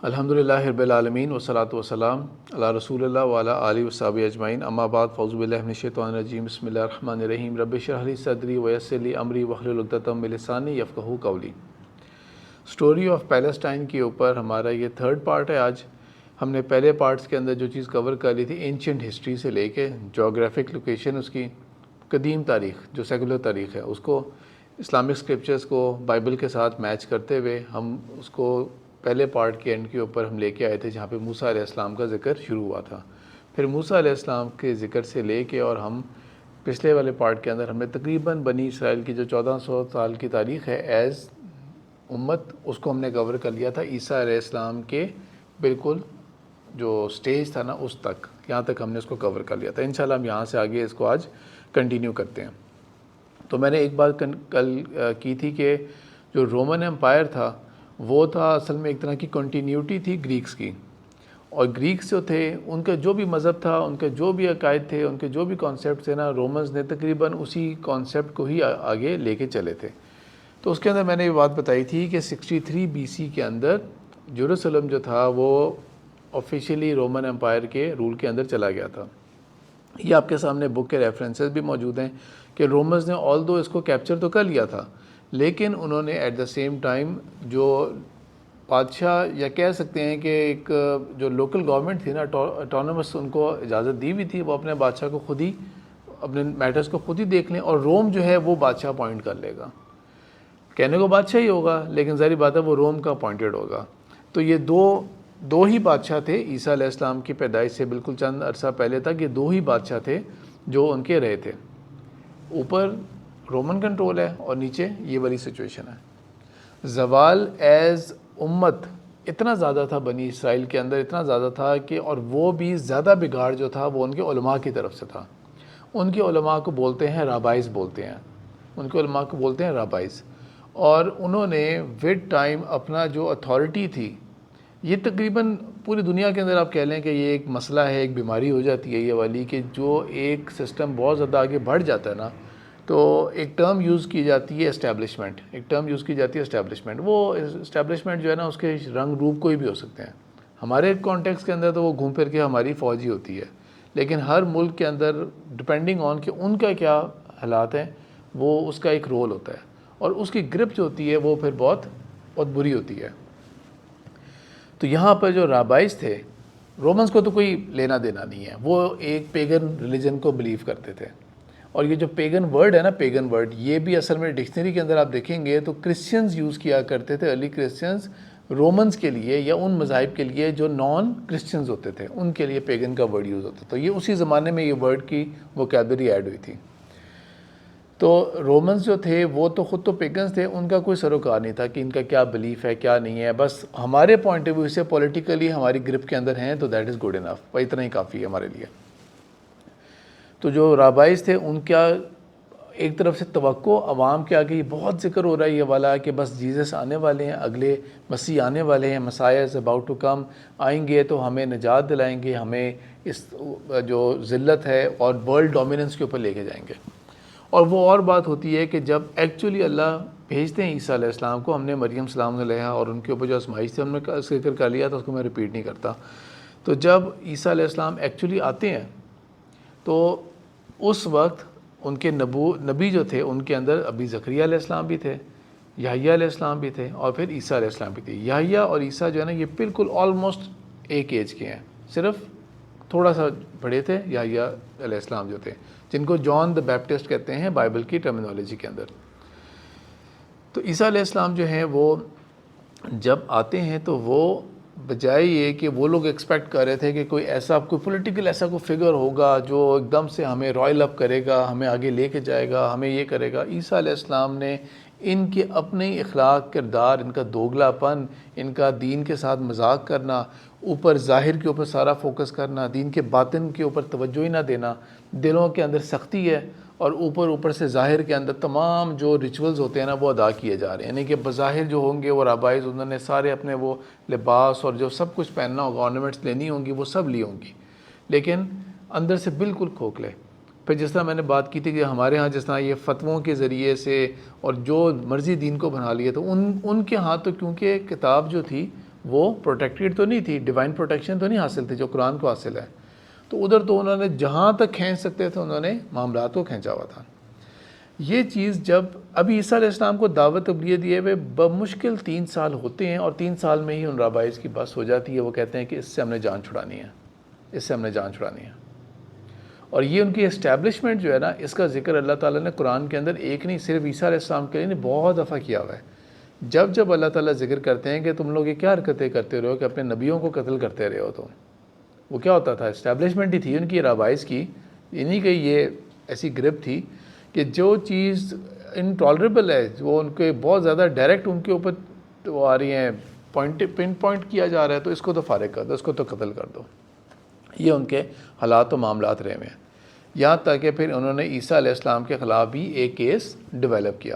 الحمدللہ رب العالمین والصلاۃ والسلام علی رسول اللہ وعلی آلہ وصحبہ اجمعین، اما بعد، فاعوذ باللہ من الشیطان الرجیم، بسم اللہ الرحمن الرحیم، رب اشرح لی صدری ویسر لی امری واحلل عقدۃ من لسانی یفقہوا قولی۔ اسٹوری آف پیلسٹائن کے اوپر ہمارا یہ تھرڈ پارٹ ہے۔ آج ہم نے پہلے پارٹس کے اندر جو چیز کور کر لی تھی اینشینٹ ہسٹری سے لے کے جغرافک لوکیشن، اس کی قدیم تاریخ جو سیکولر تاریخ ہے، اس کو اسلامک اسکرپچرز کو بائبل کے ساتھ میچ کرتے ہوئے ہم اس کو پہلے پارٹ کے اینڈ کے اوپر ہم لے کے آئے تھے، جہاں پہ موسیٰ علیہ السلام کا ذکر شروع ہوا تھا۔ پھر موسیٰ علیہ السلام کے ذکر سے لے کے اور ہم پچھلے والے پارٹ کے اندر ہم نے تقریباً بنی اسرائیل کی جو 1400 سال کی تاریخ ہے ایز امت، اس کو ہم نے کور کر لیا تھا عیسیٰ علیہ السلام کے بالکل جو سٹیج تھا نا اس تک، یہاں تک ہم نے اس کو کور کر لیا تھا۔ انشاءاللہ ہم یہاں سے آگے اس کو آج کنٹینیو کرتے ہیں۔ تو میں نے ایک بات کل کی تھی کہ جو رومن امپائر تھا وہ تھا اصل میں ایک طرح کی کنٹینیوٹی تھی گریکس کی، اور گریکس جو تھے ان کا جو بھی مذہب تھا، ان کے جو بھی عقائد تھے، ان کے جو بھی کانسیپٹ تھے نا، رومنز نے تقریباً اسی کانسیپٹ کو ہی آگے لے کے چلے تھے۔ تو اس کے اندر میں نے یہ بات بتائی تھی کہ 63 BC کے اندر یروشلم جو تھا وہ آفیشیلی رومن امپائر کے رول کے اندر چلا گیا تھا۔ یہ آپ کے سامنے بک کے ریفرنسز بھی موجود ہیں کہ رومنز نے آل دو اس کو کیپچر تو کر لیا تھا، لیکن انہوں نے ایٹ دا سیم ٹائم جو بادشاہ یا کہہ سکتے ہیں کہ ایک جو لوکل گورنمنٹ تھی نا، اٹانومس، ان کو اجازت دی ہوئی تھی وہ اپنے بادشاہ کو خود ہی اپنے میٹرز کو خود ہی دیکھ لیں، اور روم جو ہے وہ بادشاہ اپوائنٹ کر لے گا۔ کہنے کو بادشاہ ہی ہوگا لیکن ظاہری بات ہے وہ روم کا اپوائنٹڈ ہوگا۔ تو یہ دو ہی بادشاہ تھے عیسیٰ علیہ السلام کی پیدائش سے بالکل چند عرصہ پہلے تک، یہ دو ہی بادشاہ تھے جو ان کے رہے تھے۔ اوپر رومن کنٹرول ہے اور نیچے یہ والی سچویشن ہے۔ زوال ایز امت اتنا زیادہ تھا بنی اسرائیل کے اندر، اتنا زیادہ تھا کہ اور وہ بھی زیادہ بگاڑ جو تھا وہ ان کے علماء کی طرف سے تھا۔ ان کے علماء کو بولتے ہیں رابائز بولتے ہیں، ان کے علماء کو بولتے ہیں رابائز، اور انہوں نے ود ٹائم اپنا جو اتھارٹی تھی، یہ تقریباً پوری دنیا کے اندر آپ کہہ لیں کہ یہ ایک مسئلہ ہے، ایک بیماری ہو جاتی ہے یہ والی، کہ جو ایک سسٹم بہت زیادہ آگے بڑھ جاتا ہے نا، تو ایک ٹرم یوز کی جاتی ہے اسٹیبلشمنٹ، ایک ٹرم یوز کی جاتی ہے اسٹیبلشمنٹ۔ وہ اسٹیبلشمنٹ جو ہے نا اس کے رنگ روپ کوئی بھی ہو سکتے ہیں۔ ہمارے کانٹیکس کے اندر تو وہ گھوم پھر کے ہماری فوج ہی ہوتی ہے، لیکن ہر ملک کے اندر ڈپینڈنگ آن کہ ان کا کیا حالات ہیں، وہ اس کا ایک رول ہوتا ہے، اور اس کی گرپ جو ہوتی ہے وہ پھر بہت بری ہوتی ہے۔ تو یہاں پر جو رابائز تھے، رومنز کو تو کوئی لینا دینا نہیں ہے، وہ ایک پیگن ریلیجن کو بلیو کرتے تھے، اور یہ جو پیگن ورڈ ہے نا، پیگن ورڈ، یہ بھی اصل میں ڈکشنری کے اندر آپ دیکھیں گے تو کرسچنز یوز کیا کرتے تھے، ارلی کرسچنز رومنز کے لیے یا ان مذاہب کے لیے جو نان کرسچنز ہوتے تھے، ان کے لیے پیگن کا ورڈ یوز ہوتا تھا۔ تو یہ اسی زمانے میں یہ ورڈ کی ووکیبلری ایڈ ہوئی تھی۔ تو رومنز جو تھے وہ تو خود تو پیگنز تھے، ان کا کوئی سروکار نہیں تھا کہ ان کا کیا بلیف ہے کیا نہیں ہے، بس ہمارے پوائنٹ آف ویو سے پولیٹیکلی ہماری گرپ کے اندر ہیں تو دیٹ از گڈ انف، اتنا ہی کافی ہے ہمارے لیے۔ تو جو رابائز تھے ان کا ایک طرف سے توقع عوام کے آگے یہ بہت ذکر ہو رہا ہے یہ والا کہ بس جیزس آنے والے ہیں، اگلے مسیح آنے والے ہیں، مسیح از اباؤٹ ٹو کم، آئیں گے تو ہمیں نجات دلائیں گے، ہمیں اس جو ذلت ہے اور ورلڈ ڈومیننس کے اوپر لے کے جائیں گے۔ اور وہ اور بات ہوتی ہے کہ جب ایکچولی اللہ بھیجتے ہیں عیسیٰ علیہ السلام کو، ہم نے مریم سلام علیہ اور ان کے اوپر جو آزمائش تھی ہم نے ذکر کر لیا تھا، اس کو میں ریپیٹ نہیں کرتا۔ تو جب عیسیٰ علیہ السلام ایکچولی آتے ہیں تو اس وقت ان کے نبی جو تھے ان کے اندر ابھی زکریا علیہ السلام بھی تھے، یحییٰ علیہ السلام بھی تھے، اور پھر عیسیٰ علیہ السلام بھی تھے۔ یحییٰ اور عیسیٰ جو ہے نا یہ بالکل آلموسٹ ایک ایج کے ہیں، صرف تھوڑا سا بڑے تھے یحییٰ علیہ السلام جو تھے، جن کو جان دا بیپٹسٹ کہتے ہیں بائبل کی ٹرمینالوجی کے اندر۔ تو عیسیٰ علیہ السلام جو ہیں وہ جب آتے ہیں تو وہ بجائے یہ کہ وہ لوگ ایکسپیکٹ کر رہے تھے کہ کوئی پولیٹیکل ایسا کوئی فگر ہوگا جو ایک دم سے ہمیں رائل اپ کرے گا، ہمیں آگے لے کے جائے گا، ہمیں یہ کرے گا۔ عیسیٰ علیہ السلام نے ان کے اپنے اخلاق، کردار، ان کا دوگلا پن، ان کا دین کے ساتھ مذاق کرنا، اوپر ظاہر کے اوپر سارا فوکس کرنا، دین کے باطن کے اوپر توجہ ہی نہ دینا، دلوں کے اندر سختی ہے، اور اوپر سے ظاہر کے اندر تمام جو ریچولز ہوتے ہیں نا وہ ادا کیے جا رہے ہیں۔ یعنی کہ بظاہر جو ہوں گے وہ رابائز، انہوں نے سارے اپنے وہ لباس اور جو سب کچھ پہننا ہوگا، آرنامنٹس لینی ہوں گی، وہ سب لی ہوں گی، لیکن اندر سے بالکل کھوکھلے۔ پھر جس طرح میں نے بات کی تھی کہ ہمارے ہاں جس طرح یہ فتووں کے ذریعے سے اور جو مرضی دین کو بنا لیے، تو ان کے ہاں تو کیونکہ کتاب جو تھی وہ پروٹیکٹیڈ تو نہیں تھی، ڈیوائن پروٹیکشن تو نہیں حاصل تھی جو قرآن کو حاصل ہے. تو ادھر تو انہوں نے جہاں تک کھینچ سکتے تھے انہوں نے معاملات کو کھینچا ہوا تھا. یہ چیز جب ابھی عیسیٰ علیہ السلام کو دعوت تبلیغ دیے ہوئے بمشکل 3 سال ہوتے ہیں، اور 3 سال میں ہی ان رابائز کی بس ہو جاتی ہے. وہ کہتے ہیں کہ اس سے ہم نے جان چھڑانی ہے، اس سے ہم نے جان چھڑانی ہے. اور یہ ان کی اسٹیبلشمنٹ جو ہے نا، اس کا ذکر اللہ تعالیٰ نے قرآن کے اندر ایک نہیں، صرف عیسیٰ علیہ السلام کے لیے بہت دفعہ کیا ہوا ہے. جب اللہ تعالیٰ ذکر کرتے ہیں کہ تم لوگ یہ کیا حرکتیں کرتے رہو کہ اپنے نبیوں کو قتل کرتے رہے ہو، تو وہ کیا ہوتا تھا؟ اسٹیبلشمنٹ ہی تھی ان کی رابائز کی. انہی کی یہ ایسی گرپ تھی کہ جو چیز انٹالریبل ہے، وہ ان کے بہت زیادہ ڈائریکٹ ان کے اوپر وہ آ رہی ہیں، پن پوائنٹ کیا جا رہا ہے، تو اس کو تو فارغ کر دو، اس کو تو قتل کر دو. یہ ان کے حالات و معاملات رہے ہوئے ہیں. یہاں تک کہ پھر انہوں نے عیسیٰ علیہ السلام کے خلاف بھی ایک کیس ڈیولپ کیا.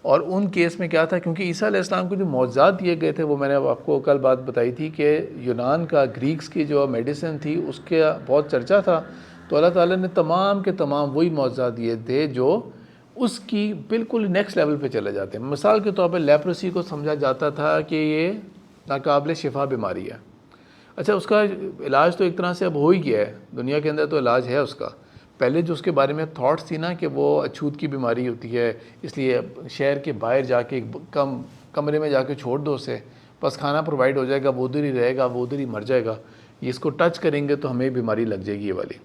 اور ان کیس میں کیا تھا، کیونکہ عیسیٰ علیہ السلام کو جو معجزات دیے گئے تھے، وہ میں نے آپ کو کل بات بتائی تھی کہ یونان کا، گریکس کی جو میڈیسن تھی اس کا بہت چرچا تھا. تو اللہ تعالیٰ نے تمام کے تمام وہی معجزات دیے تھے جو اس کی بالکل نیکسٹ لیول پہ چلے جاتے ہیں. مثال کے طور پہ لیپرسی کو سمجھا جاتا تھا کہ یہ ناقابل شفا بیماری ہے. اچھا، اس کا علاج تو ایک طرح سے اب ہو ہی گیا ہے، دنیا کے اندر تو علاج ہے اس کا. پہلے جو اس کے بارے میں تھاٹس تھی نا کہ وہ اچھوت کی بیماری ہوتی ہے، اس لیے شہر کے باہر جا کے کم کمرے میں جا کے چھوڑ دو اسے، بس کھانا پرووائڈ ہو جائے گا، وہ ادھر ہی رہے گا، وہ ادھر ہی مر جائے گا. یہ اس کو ٹچ کریں گے تو ہمیں بیماری لگ جائے گی یہ والی.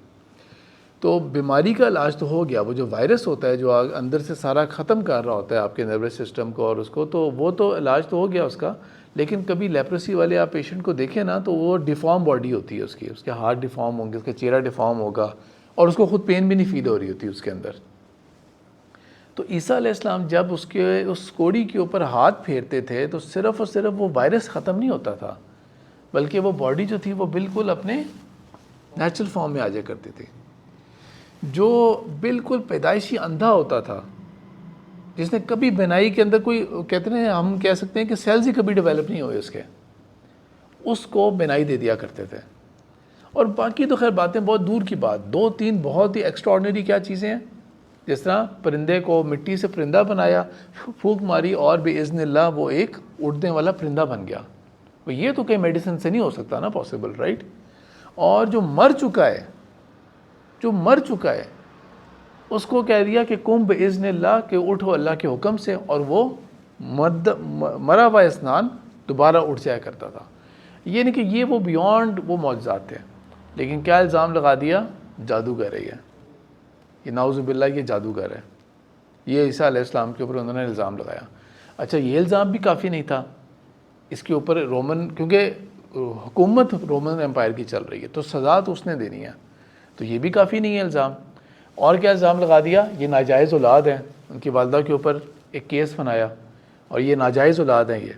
تو بیماری کا علاج تو ہو گیا. وہ جو وائرس ہوتا ہے جو اندر سے سارا ختم کر رہا ہوتا ہے آپ کے نروس سسٹم کو اور اس کو، تو وہ تو علاج تو ہو گیا اس کا. لیکن کبھی لیپرسی والے آپ پیشنٹ کو دیکھیں نا، تو وہ ڈیفارم باڈی ہوتی ہے اس کے ہاتھ ڈیفارم ہوں گے، اس کا چہرہ ڈیفارم ہوگا، اور اس کو خود پین بھی نہیں فیل ہو رہی ہوتی اس کے اندر. تو عیسیٰ علیہ السلام جب اس کوڑی کے اوپر ہاتھ پھیرتے تھے تو صرف اور صرف وہ وائرس ختم نہیں ہوتا تھا، بلکہ وہ باڈی جو تھی وہ بالکل اپنے نیچرل فارم میں آ جایا کرتی تھی. جو بالکل پیدائشی اندھا ہوتا تھا، جس نے کبھی بینائی کے اندر کوئی، کہتے ہیں ہم کہہ سکتے ہیں کہ سیلز ہی کبھی ڈیولپ نہیں ہوئے اس کو بینائی دے دیا کرتے تھے. اور باقی تو خیر باتیں بہت دور کی بات. 2-3 بہت ہی ایکسٹراڈنری کیا چیزیں ہیں، جس طرح پرندے کو مٹی سے پرندہ بنایا، پھونک ماری اور باذن اللہ وہ ایک اڑنے والا پرندہ بن گیا. یہ تو کہیں میڈیسن سے نہیں ہو سکتا نا پاسبل، رائٹ؟ اور جو مر چکا ہے اس کو کہہ دیا کہ قم باذن اللہ، کہ اٹھو اللہ کے حکم سے، اور وہ مرا ہوا اسنان دوبارہ اٹھ جایا کرتا تھا. یہ نہیں کہ یہ وہ بیونڈ وہ معجزات تھے. لیکن کیا الزام لگا دیا؟ جادوگر ہے یہ نعوذ باللہ، یہ جادوگر ہے. یہ عیسیٰ علیہ السلام کے اوپر انہوں نے الزام لگایا. اچھا، یہ الزام بھی کافی نہیں تھا. اس کے اوپر رومن، کیونکہ حکومت رومن امپائر کی چل رہی ہے تو سزا تو اس نے دینی ہے، تو یہ بھی کافی نہیں ہے الزام. اور کیا الزام لگا دیا؟ یہ ناجائز اولاد ہیں. ان کی والدہ کے اوپر ایک کیس بنایا اور یہ ناجائز اولاد ہیں یہ.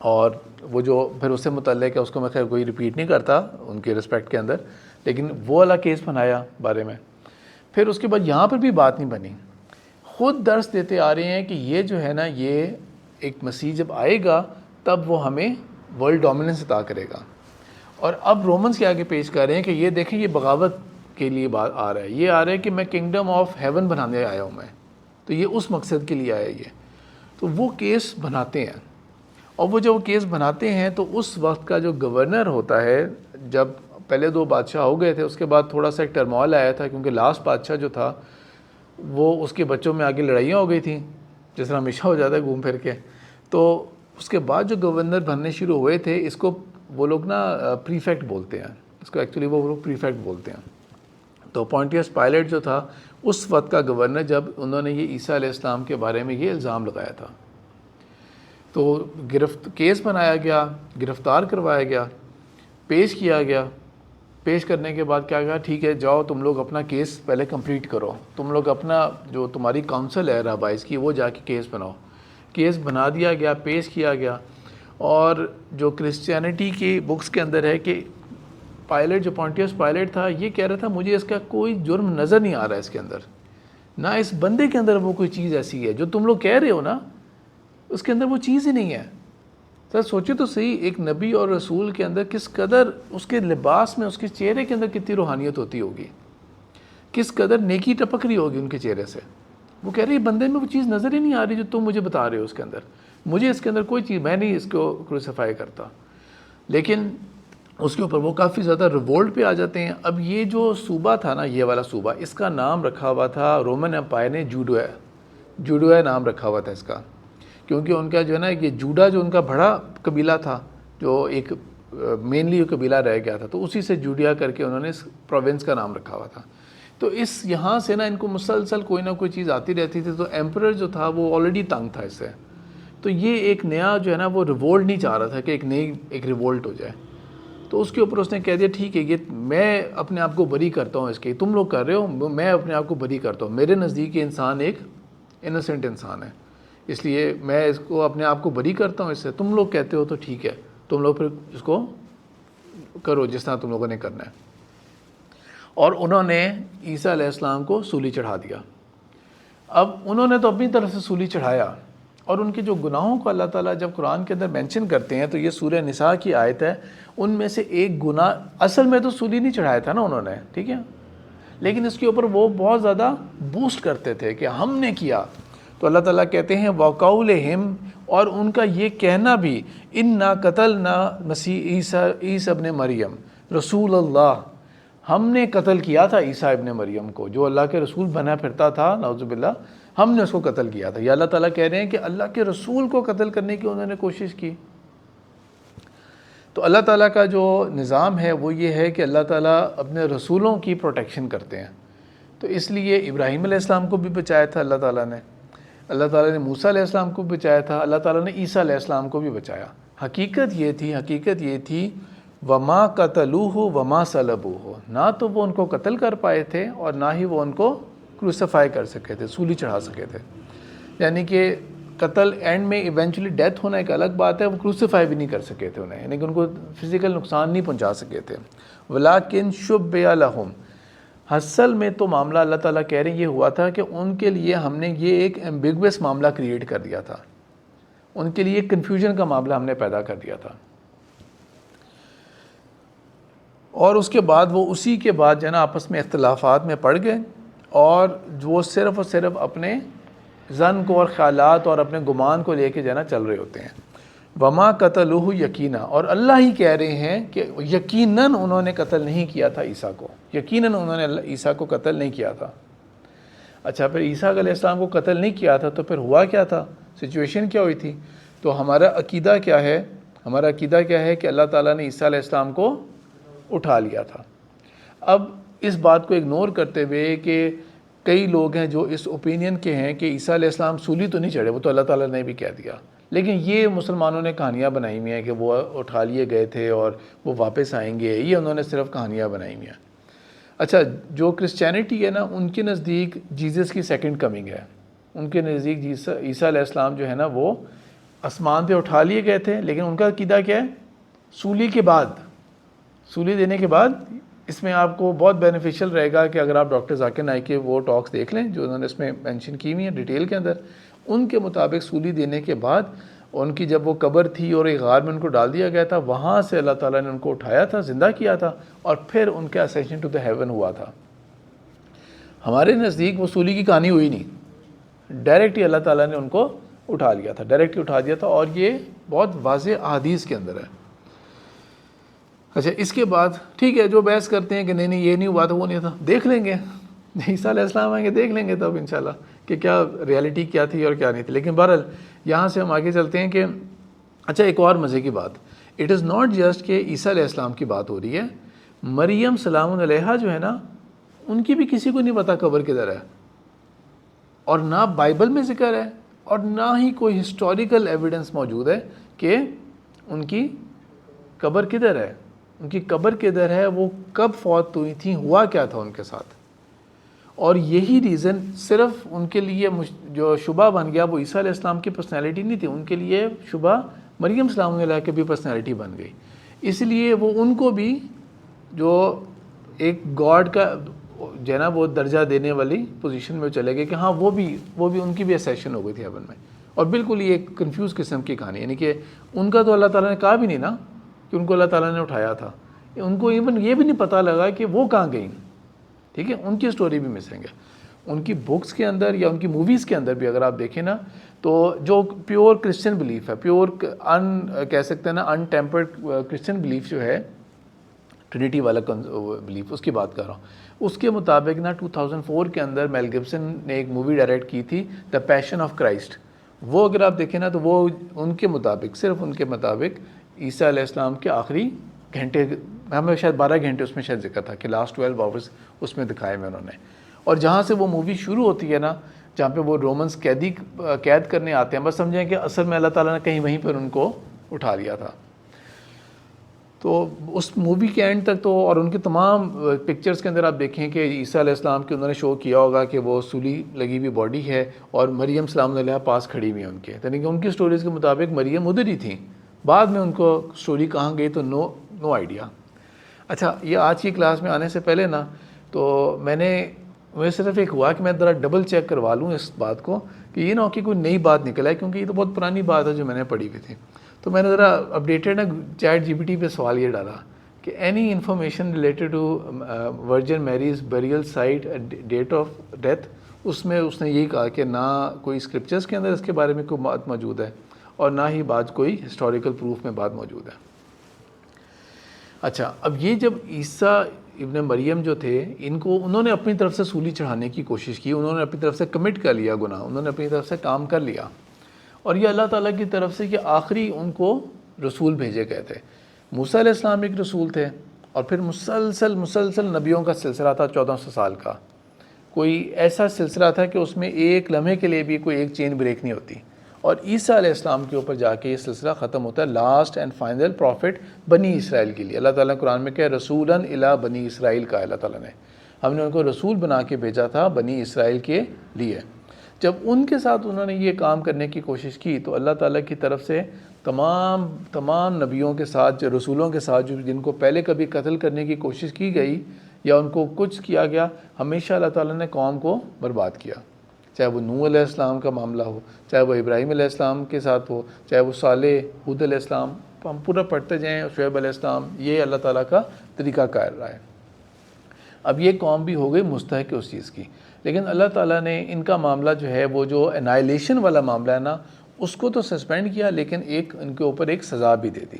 اور وہ جو پھر اس سے متعلق ہے اس کو میں خیر کوئی ریپیٹ نہیں کرتا ان کے رسپیکٹ کے اندر، لیکن وہ والا کیس بنایا بارے میں. پھر اس کے بعد یہاں پر بھی بات نہیں بنی. خود درس دیتے آ رہے ہیں کہ یہ جو ہے نا، یہ ایک مسیح جب آئے گا تب وہ ہمیں ورلڈ ڈومیننس عطا کرے گا. اور اب رومنس کے آگے پیش کر رہے ہیں کہ یہ دیکھیں، یہ بغاوت کے لیے بات آ رہا ہے. یہ آ رہا ہے کہ میں کنگڈم آف ہیون بنانے آیا ہوں میں، تو یہ اس مقصد کے لیے آیا یہ. تو وہ کیس بناتے ہیں، اور وہ جو کیس بناتے ہیں تو اس وقت کا جو گورنر ہوتا ہے، جب پہلے 2 بادشاہ ہو گئے تھے، اس کے بعد تھوڑا سا ایک ٹرموائل آیا تھا، کیونکہ لاسٹ بادشاہ جو تھا وہ اس کے بچوں میں آگے لڑائیاں ہو گئی تھیں، جس طرح ہمیشہ ہو جاتا ہے گھوم پھر کے. تو اس کے بعد جو گورنر بننے شروع ہوئے تھے، اس کو وہ لوگ نا پریفیکٹ بولتے ہیں، اس کو ایکچولی وہ لوگ پریفیکٹ بولتے ہیں. تو پونٹیس پائلٹ جو تھا اس وقت کا گورنر، جب انہوں نے یہ عیسیٰ علیہ السلام کے بارے میں یہ الزام لگایا تھا، تو کیس بنایا گیا، گرفتار کروایا گیا، پیش کیا گیا. پیش کرنے کے بعد کیا کہا، ٹھیک ہے جاؤ تم لوگ اپنا کیس پہلے کمپلیٹ کرو، تم لوگ اپنا جو تمہاری کاؤنسل ہے رابائز کی وہ جا کے کیس بناؤ. کیس بنا دیا گیا، پیش کیا گیا. اور جو کرسچینٹی کی بکس کے اندر ہے کہ پائلٹ جو پونٹیس پائلٹ تھا یہ کہہ رہا تھا مجھے اس کا کوئی جرم نظر نہیں آ رہا ہے اس کے اندر، نہ اس بندے کے اندر وہ کوئی چیز ایسی ہے جو تم لوگ کہہ رہے ہو نا، اس کے اندر وہ چیز ہی نہیں ہے. سر سوچے تو صحیح، ایک نبی اور رسول کے اندر کس قدر اس کے لباس میں، اس کے چہرے کے اندر کتنی روحانیت ہوتی ہوگی، کس قدر نیکی ٹپک رہی ہوگی ان کے چہرے سے. وہ کہہ رہے ہیں بندے میں وہ چیز نظر ہی نہیں آ رہی جو تم مجھے بتا رہے ہو اس کے اندر. مجھے اس کے اندر کوئی چیز، میں نہیں اس کو کروسیفائی کرتا، لیکن اس کے اوپر وہ کافی زیادہ ریوولٹ پہ آ جاتے ہیں۔ اب یہ جو صوبہ تھا نا، یہ والا صوبہ، اس کا نام رکھا ہوا تھا رومن امپائر نے جوڈویا نام رکھا ہوا تھا اس کا، کیونکہ ان کا جو ہے نا یہ جوڈا جو ان کا بڑا قبیلہ تھا، جو ایک مینلی قبیلہ رہ گیا تھا، تو اسی سے جوڈیا کر کے انہوں نے اس پروونس کا نام رکھا ہوا تھا۔ تو اس یہاں سے نا ان کو مسلسل کوئی نہ کوئی چیز آتی رہتی تھی، تو ایمپرر جو تھا وہ آلریڈی تنگ تھا اس سے، تو یہ ایک نیا جو ہے نا وہ ریوولٹ نہیں چاہ رہا تھا کہ ایک ریوولٹ ہو جائے، تو اس کے اوپر اس نے کہہ دیا ٹھیک ہے، یہ میں اپنے آپ کو بری کرتا ہوں اس کے، تم لوگ کر رہے ہو، میں اپنے آپ کو بری کرتا ہوں، میرے نزدیک یہ انسان ایک انوسینٹ انسان ہے، اس لیے میں اس کو اپنے آپ کو بری کرتا ہوں اس سے، تم لوگ کہتے ہو تو ٹھیک ہے، تم لوگ پھر اس کو کرو جس طرح تم لوگوں نے کرنا ہے۔ اور انہوں نے عیسیٰ علیہ السلام کو سولی چڑھا دیا۔ اب انہوں نے تو اپنی طرف سے سولی چڑھایا، اور ان کے جو گناہوں کو اللہ تعالیٰ جب قرآن کے اندر مینشن کرتے ہیں، تو یہ سورہ نساء کی آیت ہے، ان میں سے ایک گناہ، اصل میں تو سولی نہیں چڑھایا تھا نا انہوں نے، ٹھیک ہے، لیکن اس کے اوپر وہ بہت زیادہ بوسٹ کرتے تھے کہ ہم نے کیا، تو اللہ تعالیٰ کہتے ہیں وَقَوْلِهِمْ، اور ان کا یہ کہنا بھی، اِنَّا قَتَلْنَا مسیح عیسیٰ ابن مریم رسول اللہ، ہم نے قتل کیا تھا عیسیٰ ابن مریم کو، جو اللہ کے رسول بنا پھرتا تھا، نعوذ باللہ، ہم نے اس کو قتل کیا تھا۔ یا اللہ تعالیٰ کہہ رہے ہیں کہ اللہ کے رسول کو قتل کرنے کی انہوں نے کوشش کی۔ تو اللہ تعالیٰ کا جو نظام ہے وہ یہ ہے کہ اللہ تعالیٰ اپنے رسولوں کی پروٹیکشن کرتے ہیں، تو اس لیے ابراہیم علیہ السلام کو بھی بچایا تھا اللہ تعالیٰ نے، اللہ تعالیٰ نے موسیٰ علیہ السلام کو بھی بچایا تھا، اللہ تعالیٰ نے عیسیٰ علیہ السلام کو بھی بچایا۔ حقیقت یہ تھی وما قتلوہ وما صلبوہ، نہ تو وہ ان کو قتل کر پائے تھے اور نہ ہی وہ ان کو کروسیفائی کر سکے تھے، سولی چڑھا سکے تھے، یعنی کہ قتل اینڈ میں ایونچولی ڈیتھ ہونا ایک الگ بات ہے، وہ کروسیفائی بھی نہیں کر سکے تھے انہیں، یعنی کہ ان کو فزیکل نقصان نہیں پہنچا سکے تھے۔ ولیکن شبہ لہم، اصل میں تو معاملہ اللہ تعالیٰ کہہ رہے ہیں یہ ہوا تھا کہ ان کے لیے ہم نے یہ ایک ایمبیگوس معاملہ کریٹ کر دیا تھا، ان کے لیے ایک کنفیوژن کا معاملہ ہم نے پیدا کر دیا تھا، اور اس کے بعد وہ اسی کے بعد جو ہے نا آپس میں اختلافات میں پڑ گئے، اور وہ صرف اور صرف اپنے ظن کو اور خیالات اور اپنے گمان کو لے کے جو ہے نا چل رہے ہوتے ہیں۔ وما قتلوہ یقینا، اور اللہ ہی کہہ رہے ہیں کہ یقیناً انہوں نے قتل نہیں کیا تھا عیسیٰ کو، یقیناً انہوں نے عیسیٰ کو قتل نہیں کیا تھا۔ اچھا، پھر عیسیٰ علیہ السلام کو قتل نہیں کیا تھا تو پھر ہوا کیا تھا، سچویشن کیا ہوئی تھی؟ تو ہمارا عقیدہ کیا ہے؟ ہمارا عقیدہ کیا ہے کہ اللہ تعالیٰ نے عیسیٰ علیہ السلام کو اٹھا لیا تھا۔ اب اس بات کو اگنور کرتے ہوئے کہ کئی لوگ ہیں جو اس اوپینین کے ہیں کہ عیسیٰ علیہ السلام سولی تو نہیں چڑھے، وہ تو اللہ تعالیٰ نے بھی کہہ دیا، لیکن یہ مسلمانوں نے کہانیاں بنائی ہوئی ہیں کہ وہ اٹھا لیے گئے تھے اور وہ واپس آئیں گے، یہ انہوں نے صرف کہانیاں بنائی ہوئی ہیں۔ اچھا، جو کرسچینٹی ہے نا، ان کے نزدیک جیزس کی سیکنڈ کمنگ ہے، ان کے نزدیک عیسیٰ علیہ السلام جو ہے نا وہ آسمان پہ اٹھا لیے گئے تھے، لیکن ان کا عقیدہ کیا ہے؟ سولی کے بعد، سولی دینے کے بعد، اس میں آپ کو بہت بینیفیشل رہے گا کہ اگر آپ ڈاکٹر ذاکر نائک کے وہ ٹاکس دیکھ لیں جو انہوں نے اس میں مینشن کی ہوئی ہیں ڈیٹیل کے اندر، ان کے مطابق سولی دینے کے بعد ان کی جب وہ قبر تھی اور ایک غار میں ان کو ڈال دیا گیا تھا، وہاں سے اللہ تعالیٰ نے ان کو اٹھایا تھا، زندہ کیا تھا، اور پھر ان کا اسینشن ٹو دا ہیون ہوا تھا۔ ہمارے نزدیک وہ سولی کی کہانی ہوئی نہیں، ڈائریکٹ ہی اللہ تعالیٰ نے ان کو اٹھا لیا تھا، ڈائریکٹ ہی اٹھا دیا تھا، اور یہ بہت واضح احادیث کے اندر ہے۔ اچھا، اس کے بعد ٹھیک ہے، جو بحث کرتے ہیں کہ نہیں نہیں یہ نہیں ہوا تھا، وہ نہیں تھا، دیکھ لیں گے، عیسیٰ علیہ السلام آئیں گے، دیکھ لیں گے تب انشاءاللہ کہ کیا ریالٹی کیا تھی اور کیا نہیں تھی۔ لیکن بہرحال یہاں سے ہم آگے چلتے ہیں کہ اچھا، ایک اور مزے کی بات، اٹ از ناٹ جسٹ کہ عیسیٰ علیہ السلام کی بات ہو رہی ہے، مریم سلام علیہا جو ہے نا، ان کی بھی کسی کو نہیں پتہ قبر کدھر ہے، اور نہ بائبل میں ذکر ہے اور نہ ہی کوئی ہسٹوریکل ایویڈنس موجود ہے کہ ان کی قبر کدھر ہے، ان کی قبر کدھر ہے، وہ کب فوت ہوئی تھیں، ہوا کیا تھا ان کے ساتھ۔ اور یہی ریزن صرف ان کے لیے جو شبہ بن گیا وہ عیسیٰ علیہ السلام کی پرسنالٹی نہیں تھی، ان کے لیے شبہ مریم سلام علیہ کی بھی پرسنالٹی بن گئی، اس لیے وہ ان کو بھی جو ایک گاڈ کا جو ہے نا وہ درجہ دینے والی پوزیشن میں چلے گئے کہ ہاں وہ بھی ان کی بھی اسیشن ہو گئی تھی ہیون میں۔ اور بالکل یہ ایک کنفیوز قسم کی کہانی، یعنی کہ ان کا تو اللہ تعالیٰ نے کہا بھی نہیں نا کہ ان کو اللہ تعالیٰ نے اٹھایا تھا، ان کو ایون یہ بھی نہیں پتہ لگا کہ وہ کہاں گئیں، ٹھیک ہے، ان کی سٹوری بھی مسنگ ہے۔ ان کی بکس کے اندر یا ان کی موویز کے اندر بھی اگر آپ دیکھیں نا تو جو پیور کرسچن بلیف ہے، پیور کہہ سکتے ہیں نا ان ٹیمپرڈ کرسچن بلیف جو ہے، ٹرینیٹی والا بلیف، اس کی بات کر رہا ہوں، اس کے مطابق نا 2004 کے اندر میل گبسن نے ایک مووی ڈائریکٹ کی تھی دا پیشن آف کرائسٹ. وہ اگر آپ دیکھیں نا تو وہ ان کے مطابق، صرف ان کے مطابق عیسیٰ علیہ السلام کے آخری گھنٹے، ہمیں شاید 12 گھنٹے اس میں شاید ذکر تھا کہ لاسٹ 12 آورس اس میں دکھائے میں انہوں نے. اور جہاں سے وہ مووی شروع ہوتی ہے نا، جہاں پہ وہ رومنس قید کرنے آتے ہیں، بس سمجھیں کہ اصل میں اللہ تعالیٰ نے کہیں وہیں پر ان کو اٹھا لیا تھا. تو اس مووی کے اینڈ تک تو، اور ان کے تمام پکچرز کے اندر آپ دیکھیں کہ عیسیٰ علیہ السلام کے انہوں نے شو کیا ہوگا کہ وہ سولی لگی ہوئی باڈی ہے اور مریم سلام علیہ پاس کھڑی ہوئی ہیں ان کے، یعنی کہ ان کی سٹوریز کے مطابق مریم ادھر ہی تھیں. بعد میں ان کو سٹوری کہاں گئی تو نو آئیڈیا. اچھا، یہ آج کی کلاس میں آنے سے پہلے نا تو مجھے صرف ایک ہوا کہ میں ذرا ڈبل چیک کروا لوں اس بات کو کہ یہ نہ ہو کہ کوئی نئی بات نکل آئے، کیونکہ یہ تو بہت پرانی بات ہے جو میں نے پڑھی ہوئی تھی. تو میں نے ذرا اپڈیٹڈ نا چیٹ جی پی ٹی پہ سوال یہ ڈالا کہ any information related to virgin Mary's burial site date of death. اس میں اس نے یہی کہا کہ نہ کوئی اسکرپچرز کے اندر اس کے بارے میں کوئی بات موجود ہے اور نہ ہی بات کوئی ہسٹوریکل پروف میں بات موجود ہے. اچھا، اب یہ جب عیسیٰ ابن مریم جو تھے، انہوں نے اپنی طرف سے سولی چڑھانے کی کوشش کی، انہوں نے اپنی طرف سے کمٹ کر لیا گناہ، انہوں نے اپنی طرف سے کام کر لیا، اور یہ اللہ تعالیٰ کی طرف سے کہ آخری ان کو رسول بھیجے گئے تھے. موسیٰ علیہ السلام ایک رسول تھے، اور پھر مسلسل نبیوں کا سلسلہ تھا 1400 سال کا. کوئی ایسا سلسلہ تھا کہ اس میں ایک لمحے کے لیے بھی کوئی ایک چین بریک نہیں ہوتی. اور عیسیٰ علیہ السلام کے اوپر جا کے یہ سلسلہ ختم ہوتا ہے، لاسٹ اینڈ فائنل پروفٹ بنی اسرائیل کے لیے. اللہ تعالیٰ نے قرآن میں کہا رسولاً الی بنی اسرائیل کا، اللہ تعالیٰ نے ہم نے ان کو رسول بنا کے بھیجا تھا بنی اسرائیل کے لیے. جب ان کے ساتھ انہوں نے یہ کام کرنے کی کوشش کی تو اللہ تعالیٰ کی طرف سے تمام نبیوں کے ساتھ، جو رسولوں کے ساتھ، جن کو پہلے کبھی قتل کرنے کی کوشش کی گئی یا ان کو کچھ کیا گیا، ہمیشہ اللہ تعالیٰ نے قوم کو برباد کیا. چاہے وہ نوح علیہ السلام کا معاملہ ہو، چاہے وہ ابراہیم علیہ السلام کے ساتھ ہو، چاہے وہ صالح، ہود علیہ السلام، ہم پورا پڑھتے جائیں، شعیب علیہ السلام، یہ اللہ تعالیٰ کا طریقہ کار رہا ہے. اب یہ قوم بھی ہو گئی مستحق اس چیز کی، لیکن اللہ تعالیٰ نے ان کا معاملہ جو ہے وہ جو انائلیشن والا معاملہ ہے نا، اس کو تو سسپینڈ کیا، لیکن ان کے اوپر ایک سزا بھی دے دی.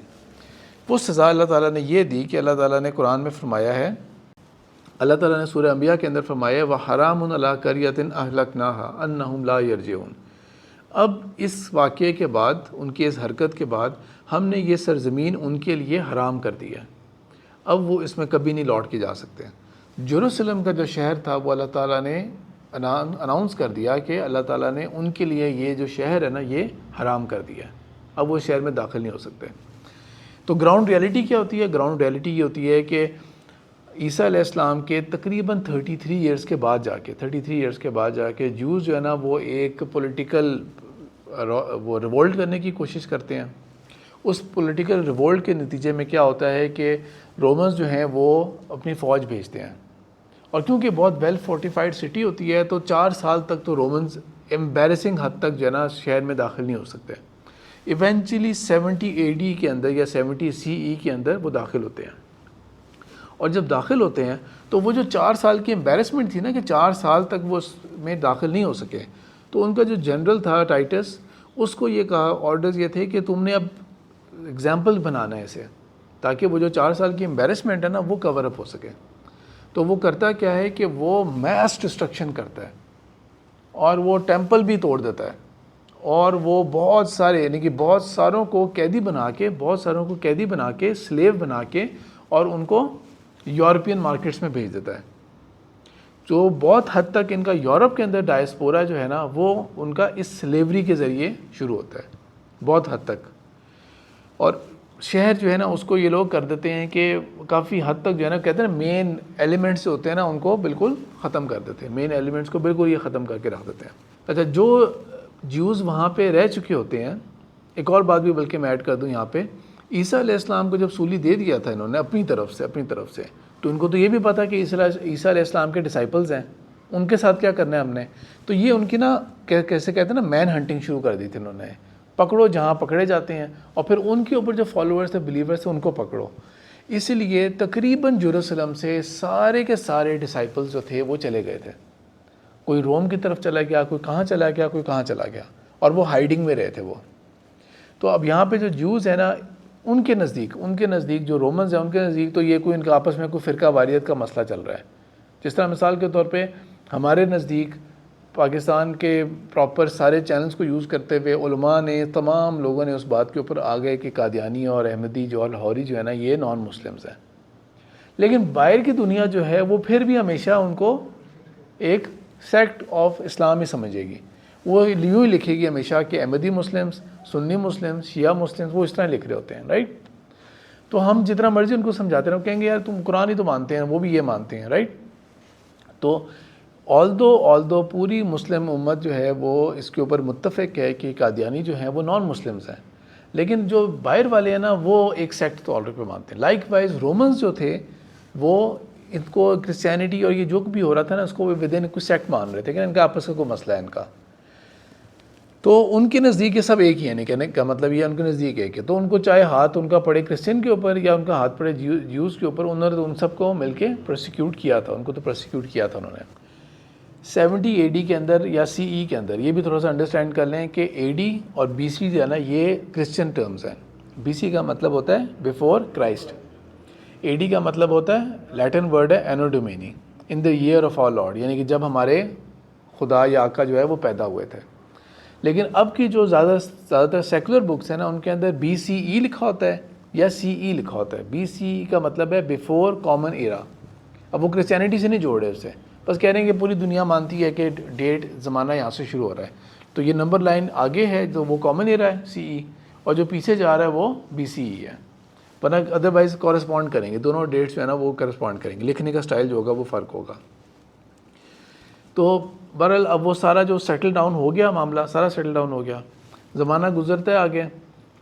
وہ سزا اللہ تعالیٰ نے یہ دی کہ اللہ تعالیٰ نے قرآن میں فرمایا ہے، اللہ تعالیٰ نے سورہ انبیاء کے اندر فرمایا ہے وَحَرَامٌ عَلَىٰ قَرْيَةٍ أَهْلَكْنَاهَا أَنَّهُمْ لَا يَرْجِعُونَ. اب اس واقعے کے بعد، ان کی اس حرکت کے بعد، ہم نے یہ سرزمین ان کے لیے حرام کر دی ہے، اب وہ اس میں کبھی نہیں لوٹ کے جا سکتے. جیروسلم کا جو شہر تھا وہ اللہ تعالیٰ نے اناؤنس کر دیا کہ اللہ تعالیٰ نے ان کے لیے یہ جو شہر ہے نا یہ حرام کر دیا ہے، اب وہ شہر میں داخل نہیں ہو سکتے. تو گراؤنڈ ریئلٹی کیا ہوتی ہے؟ گراؤنڈ ریئلٹی یہ ہوتی ہے کہ عیسیٰ علیہ السلام کے تقریباً 33 ایئرس کے بعد جا کے جوز جو ہے نا وہ ایک پولیٹیکل وہ ریولٹ کرنے کی کوشش کرتے ہیں. اس پولیٹیکل ریولٹ کے نتیجے میں کیا ہوتا ہے کہ رومنز جو ہیں وہ اپنی فوج بھیجتے ہیں، اور کیونکہ بہت ویل فورٹیفائڈ سٹی ہوتی ہے تو 4 سال تک تو رومنز ایمبیرسنگ حد تک جو ہے نا شہر میں داخل نہیں ہو سکتے. ایونچولی 70 AD کے اندر یا 70 CE کے اندر وہ داخل ہوتے ہیں، اور جب داخل ہوتے ہیں تو وہ جو 4 سال کی ایمبیرسمنٹ تھی نا کہ 4 سال تک وہ میں داخل نہیں ہو سکے، تو ان کا جو جنرل تھا ٹائٹس، اس کو یہ کہا، آرڈرز یہ تھے کہ تم نے اب ایگزامپل بنانا ہے اسے، تاکہ وہ جو 4 سال کی ایمبیرسمنٹ ہے نا وہ کور اپ ہو سکے. تو وہ کرتا کیا ہے کہ وہ میس ڈسٹرکشن کرتا ہے، اور وہ ٹیمپل بھی توڑ دیتا ہے، اور وہ بہت سارے یعنی کہ بہت ساروں کو قیدی بنا کے سلیو بنا کے اور ان کو یورپین مارکیٹس میں بھیج دیتا ہے. جو بہت حد تک ان کا یورپ کے اندر ڈائسپورا جو ہے نا وہ ان کا اس سلیوری کے ذریعے شروع ہوتا ہے بہت حد تک. اور شہر جو ہے نا اس کو یہ لوگ کر دیتے ہیں کہ کافی حد تک جو ہے نا کہتے ہیں نا مین ایلیمنٹس جو ہوتے ہیں نا ان کو بالکل ختم کر دیتے ہیں، مین ایلیمنٹس کو بالکل یہ ختم کر کے رکھ دیتے ہیں. اچھا، جو جیوز وہاں پہ رہ چکے ہوتے ہیں، ایک اور بات بھی بلکہ میں ایڈ کر دوں یہاں پہ، عیسیٰ علیہ السلام کو جب سولی دے دیا تھا انہوں نے اپنی طرف سے تو ان کو تو یہ بھی پتا کہ عیسیٰ علیہ السلام کے ڈسائپلز ہیں، ان کے ساتھ کیا کرنا ہے ہم نے. تو یہ ان کی نا کیسے کہتے ہیں نا مین ہنٹنگ شروع کر دی تھی انہوں نے، پکڑو جہاں پکڑے جاتے ہیں، اور پھر ان کے اوپر جو فالوورس ہیں بلیورس ہیں ان کو پکڑو. اسی لیے تقریباً جیروسلم سے سارے کے سارے ڈسائپلز جو تھے وہ چلے گئے تھے، کوئی روم کی طرف چلا گیا، کوئی کہاں چلا گیا، کوئی کہاں چلا گیا، اور وہ ہائیڈنگ میں رہے تھے وہ. تو اب یہاں پہ جو جوز ہیں نا، ان کے نزدیک جو رومنز ہیں ان کے نزدیک تو یہ کوئی ان کا آپس میں کوئی فرقہ واریت کا مسئلہ چل رہا ہے. جس طرح مثال کے طور پہ ہمارے نزدیک پاکستان کے پراپر سارے چینلز کو یوز کرتے ہوئے علماء نے، تمام لوگوں نے اس بات کے اوپر آ گئے کہ قادیانی اور احمدی جو اور لاہوری جو ہے نا یہ نان مسلمز ہیں. لیکن باہر کی دنیا جو ہے وہ پھر بھی ہمیشہ ان کو ایک سیکٹ آف اسلام ہی سمجھے گی. وہ یوں ہی لکھے گی ہمیشہ کہ احمدی مسلمز، سنی مسلمز، شیعہ مسلمز، وہ اس طرح لکھ رہے ہوتے ہیں، رائٹ. تو ہم جتنا مرضی ان کو سمجھاتے ہیں، وہ کہیں گے یار تم قرآن ہی تو مانتے ہیں، وہ بھی یہ مانتے ہیں، رائٹ. تو آلدو پوری مسلم امت جو ہے وہ اس کے اوپر متفق ہے کہ قادیانی جو ہیں وہ نان مسلمز ہیں، لیکن جو باہر والے ہیں نا وہ ایک سیکٹ تو آلریڈی پہ مانتے ہیں. لائک وائز رومنز جو تھے وہ ان کو کرسچینٹی اور یہ جو بھی ہو رہا تھا نا اس کو ود ان کوئی سیکٹ مان رہے تھے کہ ان کا آپس کا کوئی مسئلہ ہے ان کا. تو ان کے نزدیک یہ سب ایک ہی ہے، نہیں کہنے کا مطلب یہ ان کے نزدیک ایک ہے. تو ان کو چاہے ہاتھ ان کا پڑے کرسچن کے اوپر یا ان کا ہاتھ پڑے جیوز کے اوپر، انہوں نے تو ان سب کو مل کے پروسیکیوٹ کیا تھا، ان کو تو پروسیکیوٹ کیا تھا انہوں نے 70 AD کے اندر یا CE کے اندر. یہ بھی تھوڑا سا انڈرسٹینڈ کر لیں کہ AD اور BC جو ہے نا یہ کرسچن ٹرمز ہیں. BC کا مطلب ہوتا ہے بیفور کرائسٹ، AD کا مطلب ہوتا ہے لیٹن ورڈ ہے اینو ڈومینی، ان دا ایئر آف آر لارڈ، یعنی کہ جب ہمارے خدا یا آقا جو ہے وہ پیدا ہوئے تھے. لیکن اب کی جو زیادہ تر سیکولر بکس ہیں نا ان کے اندر BCE لکھا ہوتا ہے یا CE لکھا ہوتا ہے. BCE کا مطلب ہے بیفور کامن ایرا. اب وہ کرسچینٹی سے نہیں جوڑ رہے اسے، بس کہہ رہے ہیں کہ پوری دنیا مانتی ہے کہ ڈیٹ زمانہ یہاں سے شروع ہو رہا ہے، تو یہ نمبر لائن آگے ہے تو وہ کامن ایرا ہے CE، اور جو پیچھے جا رہا ہے وہ BCE ہے. ورنہ ادروائز کورسپونڈ کریں گے، دونوں ڈیٹس جو ہے نا وہ کورسپونڈ کریں گے، لکھنے کا سٹائل جو ہوگا وہ فرق ہوگا. تو بہرحال اب وہ سارا جو سیٹل ڈاؤن ہو گیا، معاملہ سارا سیٹل ڈاؤن ہو گیا، زمانہ گزرتا ہے آگے،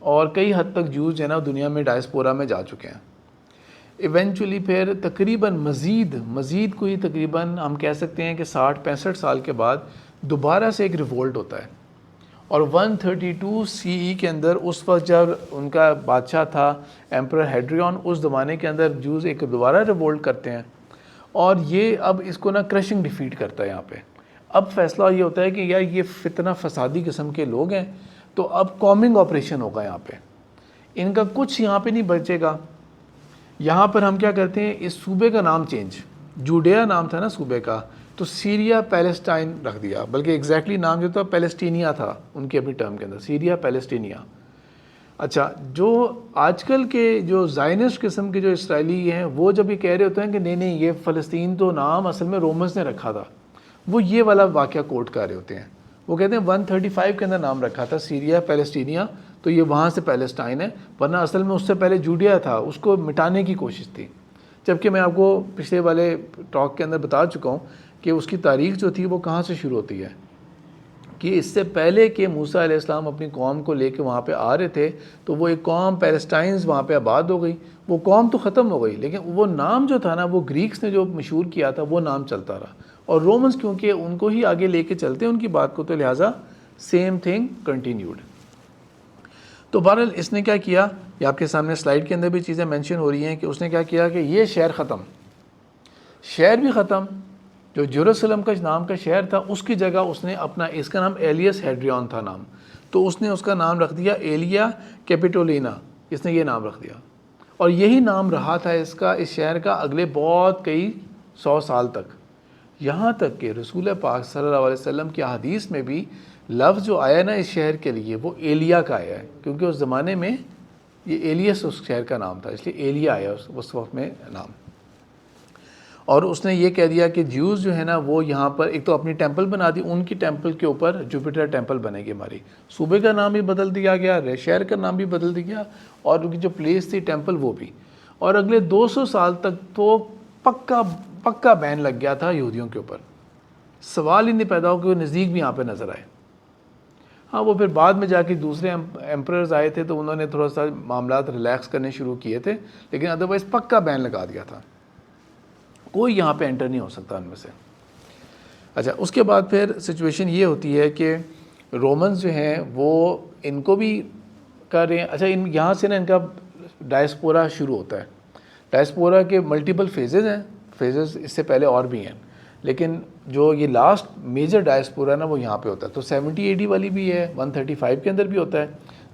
اور کئی حد تک جوز جو ہے نا دنیا میں ڈائسپورا میں جا چکے ہیں. ایونچولی پھر تقریباً مزید کوئی تقریباً ہم کہہ سکتے ہیں کہ 60-65 سال کے بعد دوبارہ سے ایک ریولٹ ہوتا ہے. اور 132 CE کے اندر اس وقت جب ان کا بادشاہ تھا ایمپرر ہیڈریون، اس زمانے کے اندر جوز ایک دوبارہ ریولٹ کرتے ہیں، اور یہ اب اس کو نا کرشنگ ڈیفیٹ کرتا ہے. یہاں پہ اب فیصلہ یہ ہوتا ہے کہ یار یہ فتنہ فسادی قسم کے لوگ ہیں، تو اب کامنگ آپریشن ہوگا یہاں پہ، ان کا کچھ یہاں پہ نہیں بچے گا. یہاں پر ہم کیا کرتے ہیں، اس صوبے کا نام چینج، جوڈیا نام تھا نا صوبے کا، تو سیریا پیلسٹائن رکھ دیا، بلکہ ایگزیکٹلی نام جو تھا پیلسٹینیا تھا ان کے اپنی ٹرم کے اندر، سیریا پیلسٹینیا. اچھا، جو آج کل کے جو زائنسٹ قسم کے جو اسرائیلی ہیں وہ جب یہ کہہ رہے ہوتے ہیں کہ نہیں یہ فلسطین تو نام اصل میں رومنس نے رکھا تھا، وہ یہ والا واقعہ کوٹ کر رہے ہوتے ہیں. وہ کہتے ہیں 135 کے اندر نام رکھا تھا سیریا پیلسٹینیا، تو یہ وہاں سے پیلسٹائن ہے، ورنہ اصل میں اس سے پہلے جوڈیا تھا، اس کو مٹانے کی کوشش تھی. جبکہ میں آپ کو پچھلے والے ٹاک کے اندر بتا چکا ہوں کہ اس کی تاریخ جو تھی وہ کہاں سے شروع ہوتی ہے، کہ اس سے پہلے کہ موسیٰ علیہ السلام اپنی قوم کو لے کے وہاں پہ آ رہے تھے تو وہ ایک قوم پیلسٹائنز وہاں پہ آباد ہو گئی. وہ قوم تو ختم ہو گئی، لیکن وہ نام جو تھا نا وہ گریکس نے جو مشہور کیا تھا وہ نام چلتا رہا، اور رومنز کیونکہ ان کو ہی آگے لے کے چلتے ہیں ان کی بات کو، تو لہٰذا سیم تھنگ کنٹینیوڈ. تو بہرحال اس نے کیا کیا، یہ آپ کے سامنے سلائیڈ کے اندر بھی چیزیں مینشن ہو رہی ہیں کہ اس نے کیا کیا کہ یہ شہر بھی ختم، جو جیروسلم کا نام کا شہر تھا اس کی جگہ اس نے اپنا، اس کا نام ایلیس ہیڈریون تھا نام، تو اس نے اس کا نام رکھ دیا ایلیا کیپیٹولینا، اس نے یہ نام رکھ دیا. اور یہی نام رہا تھا اس کا، اس شہر کا، اگلے بہت کئی 100 سال تک، یہاں تک کہ رسول پاک صلی اللہ علیہ وسلم کی حدیث میں بھی لفظ جو آیا نا اس شہر کے لیے وہ ایلیا کا آیا ہے، کیونکہ اس زمانے میں یہ ایلیس اس شہر کا نام تھا، اس لیے ایلیا آیا اس وقت میں نام. اور اس نے یہ کہہ دیا کہ جیوز جو ہے نا وہ یہاں پر ایک تو اپنی ٹیمپل بنا دی، ان کی ٹیمپل کے اوپر جوپیٹر ٹیمپل بنے گی ہماری، صوبے کا نام بھی بدل دیا گیا، شہر کا نام بھی بدل دیا، اور ان کی جو پلیس تھی ٹیمپل وہ بھی. اور اگلے 200 سال تک تو پکا بین لگ گیا تھا یہودیوں کے اوپر، سوال ہی نہیں پیدا ہو کہ وہ نزدیک بھی یہاں پہ نظر آئے. ہاں وہ پھر بعد میں جا کے دوسرے ایمپررز آئے تھے تو انہوں نے تھوڑا سا معاملات ریلیکس کرنے شروع کیے تھے، لیکن ادروائز پکا بین لگا دیا تھا، کوئی یہاں پہ انٹر نہیں ہو سکتا ان میں سے. اچھا، اس کے بعد پھر سچویشن یہ ہوتی ہے کہ رومنز جو ہیں وہ ان کو بھی کر رہے ہیں. اچھا، یہاں سے نا ان کا ڈائسپورا شروع ہوتا ہے. ڈائسپورا کے ملٹیپل فیزز ہیں، فیزز اس سے پہلے اور بھی ہیں، لیکن جو یہ لاسٹ میجر ڈائسپورا ہے نا وہ یہاں پہ ہوتا ہے. تو 70-80 والی بھی ہے, 135 کے اندر بھی ہوتا ہے.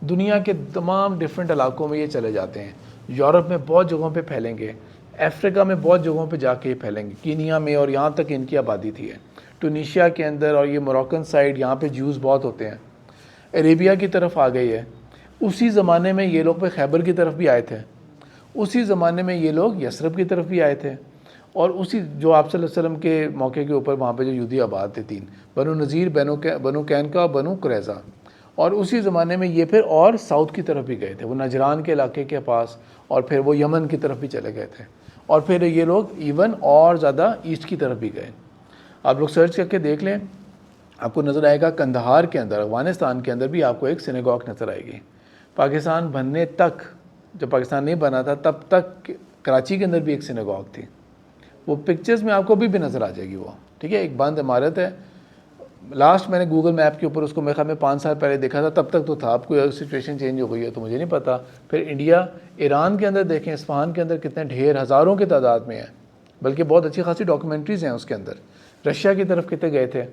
دنیا کے تمام ڈفرینٹ علاقوں میں یہ چلے جاتے ہیں. یورپ میں بہت جگہوں پہ پھیلیں گے, افریقہ میں بہت جگہوں پہ جا کے یہ پھیلیں گے, کینیا میں, اور یہاں تک ان کی آبادی تھی ہے. ٹونیشیا کے اندر اور یہ موروکن سائڈ, یہاں پہ جوز بہت ہوتے ہیں. عربیہ کی طرف آ گئی ہے. اسی زمانے میں یہ لوگ پہ خیبر کی طرف بھی آئے تھے. اسی زمانے میں یہ لوگ یثرب کی طرف بھی آئے تھے. اور اسی جو آپ صلی اللہ علیہ وسلم کے موقع کے اوپر وہاں پہ جو یہودی آباد تھے 3, بنو نذیر, بنو قینقاع, بنو قریظہ. اور اسی زمانے میں یہ پھر اور ساؤتھ کی طرف بھی گئے تھے, وہ نجران کے علاقے کے پاس, اور پھر وہ یمن کی طرف بھی چلے گئے تھے. اور پھر یہ لوگ ایون اور زیادہ ایسٹ کی طرف بھی گئے. آپ لوگ سرچ کر کے دیکھ لیں, آپ کو نظر آئے گا کندہار کے اندر, افغانستان کے اندر بھی آپ کو ایک سینیگوگ نظر آئے گی. پاکستان بننے تک, جب پاکستان نہیں بنا تھا تب تک کراچی کے اندر بھی ایک سینیگوگ تھی. وہ پکچرز میں آپ کو بھی نظر آ جائے گی وہ, ٹھیک ہے. ایک بند عمارت ہے. لاسٹ میں نے گوگل میپ کے اوپر اس کو میرے خیال میں 5 سال پہلے دیکھا تھا, تب تک تو تھا. اب کوئی سچویشن چینج ہو گئی ہے تو مجھے نہیں پتا. پھر انڈیا, ایران کے اندر دیکھیں, اصفہان کے اندر کتنے ڈھیر, ہزاروں کی تعداد میں ہیں, بلکہ بہت اچھی خاصی ڈاکومنٹریز ہیں اس کے اندر. رشیا کی طرف کتنے گئے تھے,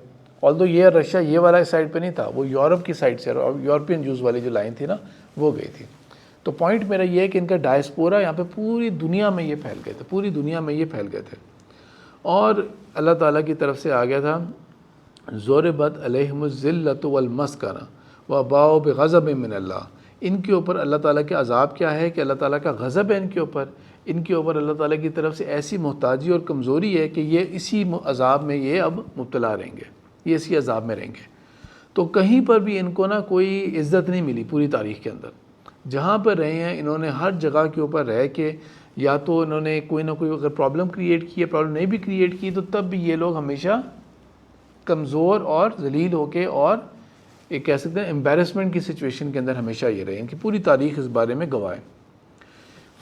آلدو یہ رشیا یہ والا سائڈ پہ نہیں تھا, وہ یورپ کی سائڈ سے, اور یورپین جوز والی جو لائن تھی نا وہ گئی تھی. تو پوائنٹ میرا یہ ہے کہ ان کا ڈائسپورا یہاں پہ پوری دنیا میں یہ پھیل گئے تھے, پوری دنیا میں یہ پھیل گئے تھے. اور اللہ تعالیٰ کی طرف سے آ گیا تھا, ضربت علیہم الذلۃ والمسکنہ وباؤوا بغضب من اللہ. ان کے اوپر اللہ تعالیٰ کے عذاب کیا ہے کہ اللہ تعالیٰ کا غضب ہے ان کے اوپر. ان کے اوپر اللہ تعالیٰ کی طرف سے ایسی محتاجی اور کمزوری ہے کہ یہ اسی عذاب میں یہ اب مبتلا رہیں گے, یہ اسی عذاب میں رہیں گے. تو کہیں پر بھی ان کو نا کوئی عزت نہیں ملی پوری تاریخ کے اندر. جہاں پر رہے ہیں انہوں نے ہر جگہ کے اوپر رہ کے, یا تو انہوں نے کوئی نہ کوئی اگر پرابلم کریٹ کی ہے, پرابلم نہیں بھی کریٹ کی, تو تب بھی یہ لوگ ہمیشہ کمزور اور ذلیل ہو کے, اور ایک کہہ سکتے ہیں امبیرسمنٹ کی سچویشن کے اندر ہمیشہ یہ رہے. ان کی پوری تاریخ اس بارے میں گواہ ہے.